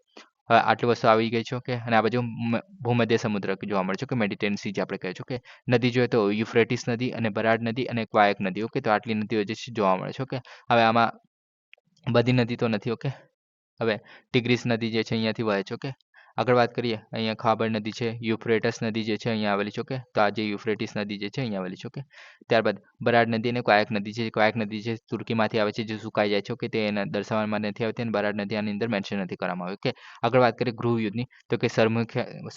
હવે આટલી વસ્તુ આવી ગઈ છે ઓકે અને આ બાજુ ભૂમધ્ય સમુદ્ર જોવા મળે છે કે મેડિટેરિયન સી જે આપણે કહે છે ઓકે નદી જોઈએ તો યુફ્રેટિસ નદી અને બરાડ નદી અને ક્વાયક નદી ઓકે તો આટલી નદીઓ જે છે જોવા મળે છે ઓકે હવે આમાં બધી નદી તો નથી ઓકે હવે ટિગ્રીસ નદી જે છે અહીંયાથી વહે છે ઓકે આગળ વાત કરીએ અહીંયા ખાબર નદી છે યુફ્રેટસ નદી જે છે અહીંયા આવેલી છે ઓકે તો આ જે યુફ્રેટિસ નદી જે છે અહીંયા આવેલી છે ઓકે ત્યારબાદ બરાડ નદી અને ક્વાયક નદી છે. ક્વાયક નદી છે તુર્કીમાંથી આવે છે, જે સુકાઈ જાય છે. ઓકે, તે એને દર્શાવવામાં નથી આવતી અને બરાડ નદી આની અંદર મેન્શન નથી કરવામાં આવી. ઓકે, આગળ વાત કરીએ ગૃહ યુદ્ધની, તો કે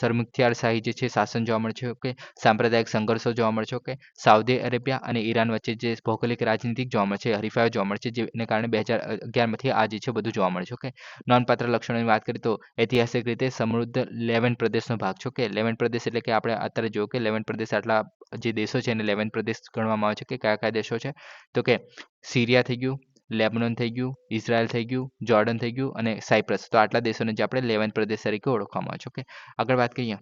સરમુખત્યારશાહી જે છે શાસન જોવા મળે છે. ઓકે, સાંપ્રદાયિક સંઘર્ષો જોવા મળે છે. ઓકે, સાઉદી અરેબિયા અને ઈરાન વચ્ચે જે ભૌગોલિક રાજનીતિક જોવા મળે છે, હરીફાઈઓ જોવા મળે છે, જેને કારણે 2011માંથી આ જે છે બધું જોવા મળે છે. ઓકે, નોંધપાત્ર લક્ષણોની વાત કરીએ તો ઐતિહાસિક રીતે સમૃદ્ધ લેવેન્ટ પ્રદેશનો ભાગ છે. ઓકે, લેવેન્ટ પ્રદેશ એટલે કે આપણે અત્યારે જોયું કે લેવેન્ટ પ્રદેશ આટલા જે દેશો છે એને લેવેન્ટ પ્રદેશ ગણવામાં આવે છે. કે કયા કયા દેશો છે, તો કે સિરિયા થઈ ગયું, લેબનોન થઈ ગયું, ઇઝરાયલ થઈ ગયું, જોર્ડન થઈ ગયું અને સાયપ્રસ. તો આટલા દેશોને જે આપણે લેવેન્ટ પ્રદેશ તરીકે ઓળખવામાં આવે છે. ઓકે, આગળ વાત કરીએ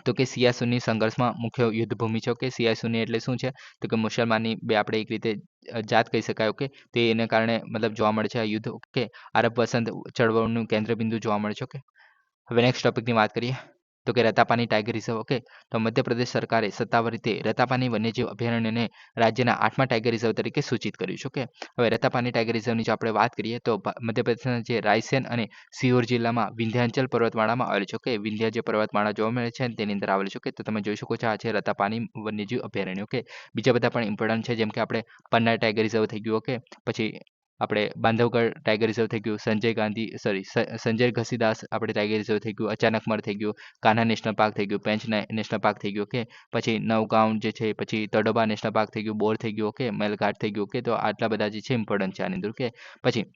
તો કે શિયા સુન્ની સંઘર્ષમાં મુખ્ય યુદ્ધભૂમિ છે. ઓકે, શિયા સુન્ની એટલે શું છે, તો કે મુસલમાનની બે આપણે એક રીતે જાત કહી શકાય. ઓકે, તે એને કારણે મતલબ જોવા મળે છે આ યુદ્ધ. ઓકે, આરબ વસંત ચળવળનું કેન્દ્રબિંદુ જોવા મળે છે. ઓકે, હવે નેક્સ્ટ ટોપિકની વાત કરીએ તો કે રતાપાની ટાઈગર રિઝર્વ. ઓકે, તો મધ્યપ્રદેશ સરકારે સત્તાવાર રીતે રતાપાની વન્યજીવ અભયારણ્યને રાજ્યના 8મા ટાઈગર રિઝર્વ તરીકે સૂચિત કર્યું છે. ઓકે, હવે રતાપાની ટાઈગર રિઝર્વની જો આપણે વાત કરીએ તો મધ્યપ્રદેશના જે રાયસેન અને સિહોર જિલ્લામાં વિંધ્યાચલ પર્વતમાળામાં આવેલું છે. ઓકે, વિંધ્યા જે પર્વતમાળા જોવા મળે છે તેની અંદર આવેલું છે. ઓકે, તો તમે જોઈ શકો છો આ છે રતાપાની વન્યજીવ અભયારણ્ય. ઓકે, બીજા બધા પણ ઇમ્પોર્ટન્ટ છે, જેમ કે આપણે પન્ના ટાઈગર રિઝર્વ થઈ ગયું. ઓકે, પછી આપણે બાંધવગઢ ટાઈગર રિઝર્વ થઈ ગયું, સંજય ઘસીદાસ આપણે ટાઈગર રિઝર્વ થઈ ગયું, અચાનકમર થઈ ગયું, કાન્હા નેશનલ પાર્ક થઈ ગયું, પેંચ નેશનલ પાર્ક થઈ ગયું. ઓકે, પછી નવગાંવ જે છે, પછી તડોબા નેશનલ પાર્ક થઈ ગયું, બોર થઈ ગયું. ઓકે, મેલઘાટ થઈ ગયું. ઓકે, તો આટલા બધા જે છે ઇમ્પોર્ટન્ટ છે આની અંદર. ઓકે, પછી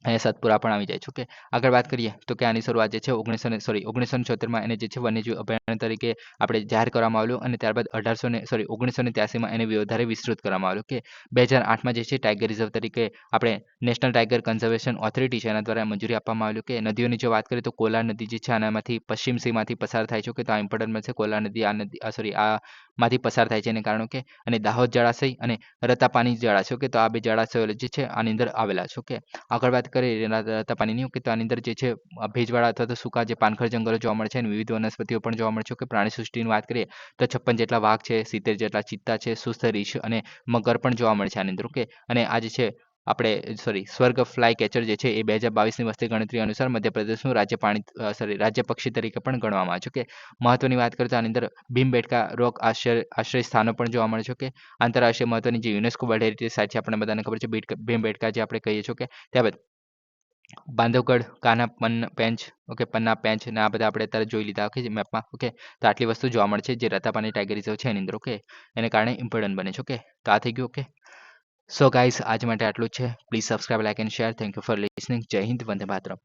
અહીંયા સતપુરા પણ આવી જાય છે. ઓકે, આગળ વાત કરીએ તો કે આની શરૂઆત જે છે 1976માં એને જે છે વન્યજીવ અભયારણ્ય તરીકે આપણે જાહેર કરવામાં આવેલું અને ત્યારબાદ 1983માં એને વધારે વિસ્તૃત કરવામાં આવ્યું. ઓકે, 2008માં જે છે ટાઈગર રિઝર્વ તરીકે આપણે નેશનલ ટાઈગર કન્ઝર્વેશન ઓથોરિટી છે એના દ્વારા મંજૂરી આપવામાં આવેલું. કે નદીઓની જો વાત કરીએ તો કોલાર નદી જે છે આનામાંથી પશ્ચિમ સીમમાંથી પસાર થાય છે. ઓકે, તો આ ઇમ્પોર્ટન્ટમાં છે કોલાર નદી, આ માંથી પસાર થાય છે એને કારણે. ઓકે, અને દાહોદ જળાશય અને રતાપાની જળાશય. ઓકે, તો આ બે જળાશયો જે છે આની અંદર આવેલા છે. ઓકે, આગળ વાત કરીએ રતાપાનીની. ઓકે, તો આની અંદર જે છે ભેજવાળા અથવા તો સૂકા જે પાનખર જંગલો જોવા મળે છે અને વિવિધ વનસ્પતિઓ પણ જોવા મળે છે. ઓકે, પ્રાણી સૃષ્ટિની વાત કરીએ તો 56 જેટલા વાઘ છે, 70 જેટલા ચિત્તા છે, સુસ્ત રીંછ અને મગર પણ જોવા મળે છે આની અંદર. ઓકે, અને આ જે છે સ્વર્ગ ફ્લાય કેચર જે છે એ 2022ની વસ્તી ગણતરી અનુસાર મધ્યપ્રદેશનું રાજ્ય પક્ષી તરીકે પણ ગણવામાં આવે છે. ઓકે, મહત્વની વાત કરીએ તો આની અંદર ભીમબેટકા રોક આશ્રય સ્થાનો પણ જોવા મળે છે. ઓકે, આંતરરાષ્ટ્રીય મહત્વની જે યુનેસ્કો વર્લ્ડ હેરિટેજ સાઇટ છે આપણને બધાને ખબર છે, ભીમબેટકા જે આપણે કહીએ છીએ. ઓકે, ત્યારબાદ બાંધવગઢ, કાન્હા, પેંચ. ઓકે, પન્ના, પેંચ ને આ બધા આપણે અત્યારે જોઈ લીધા. ઓકે, મેપમાં. ઓકે, તો આટલી વસ્તુ જોવા મળે છે જે રતાપાની ટાઈગર રિઝર્વ છે એની અંદર. ઓકે, એને કારણે ઇમ્પોર્ટન્ટ બને છે. ઓકે, તો આ થઈ ગયું. ઓકે, સો ગાઈઝ આજ માટે આટલું જ છે. Please subscribe, like and share. Thank you for listening. જય હિન્દ, વંદે માતરમ.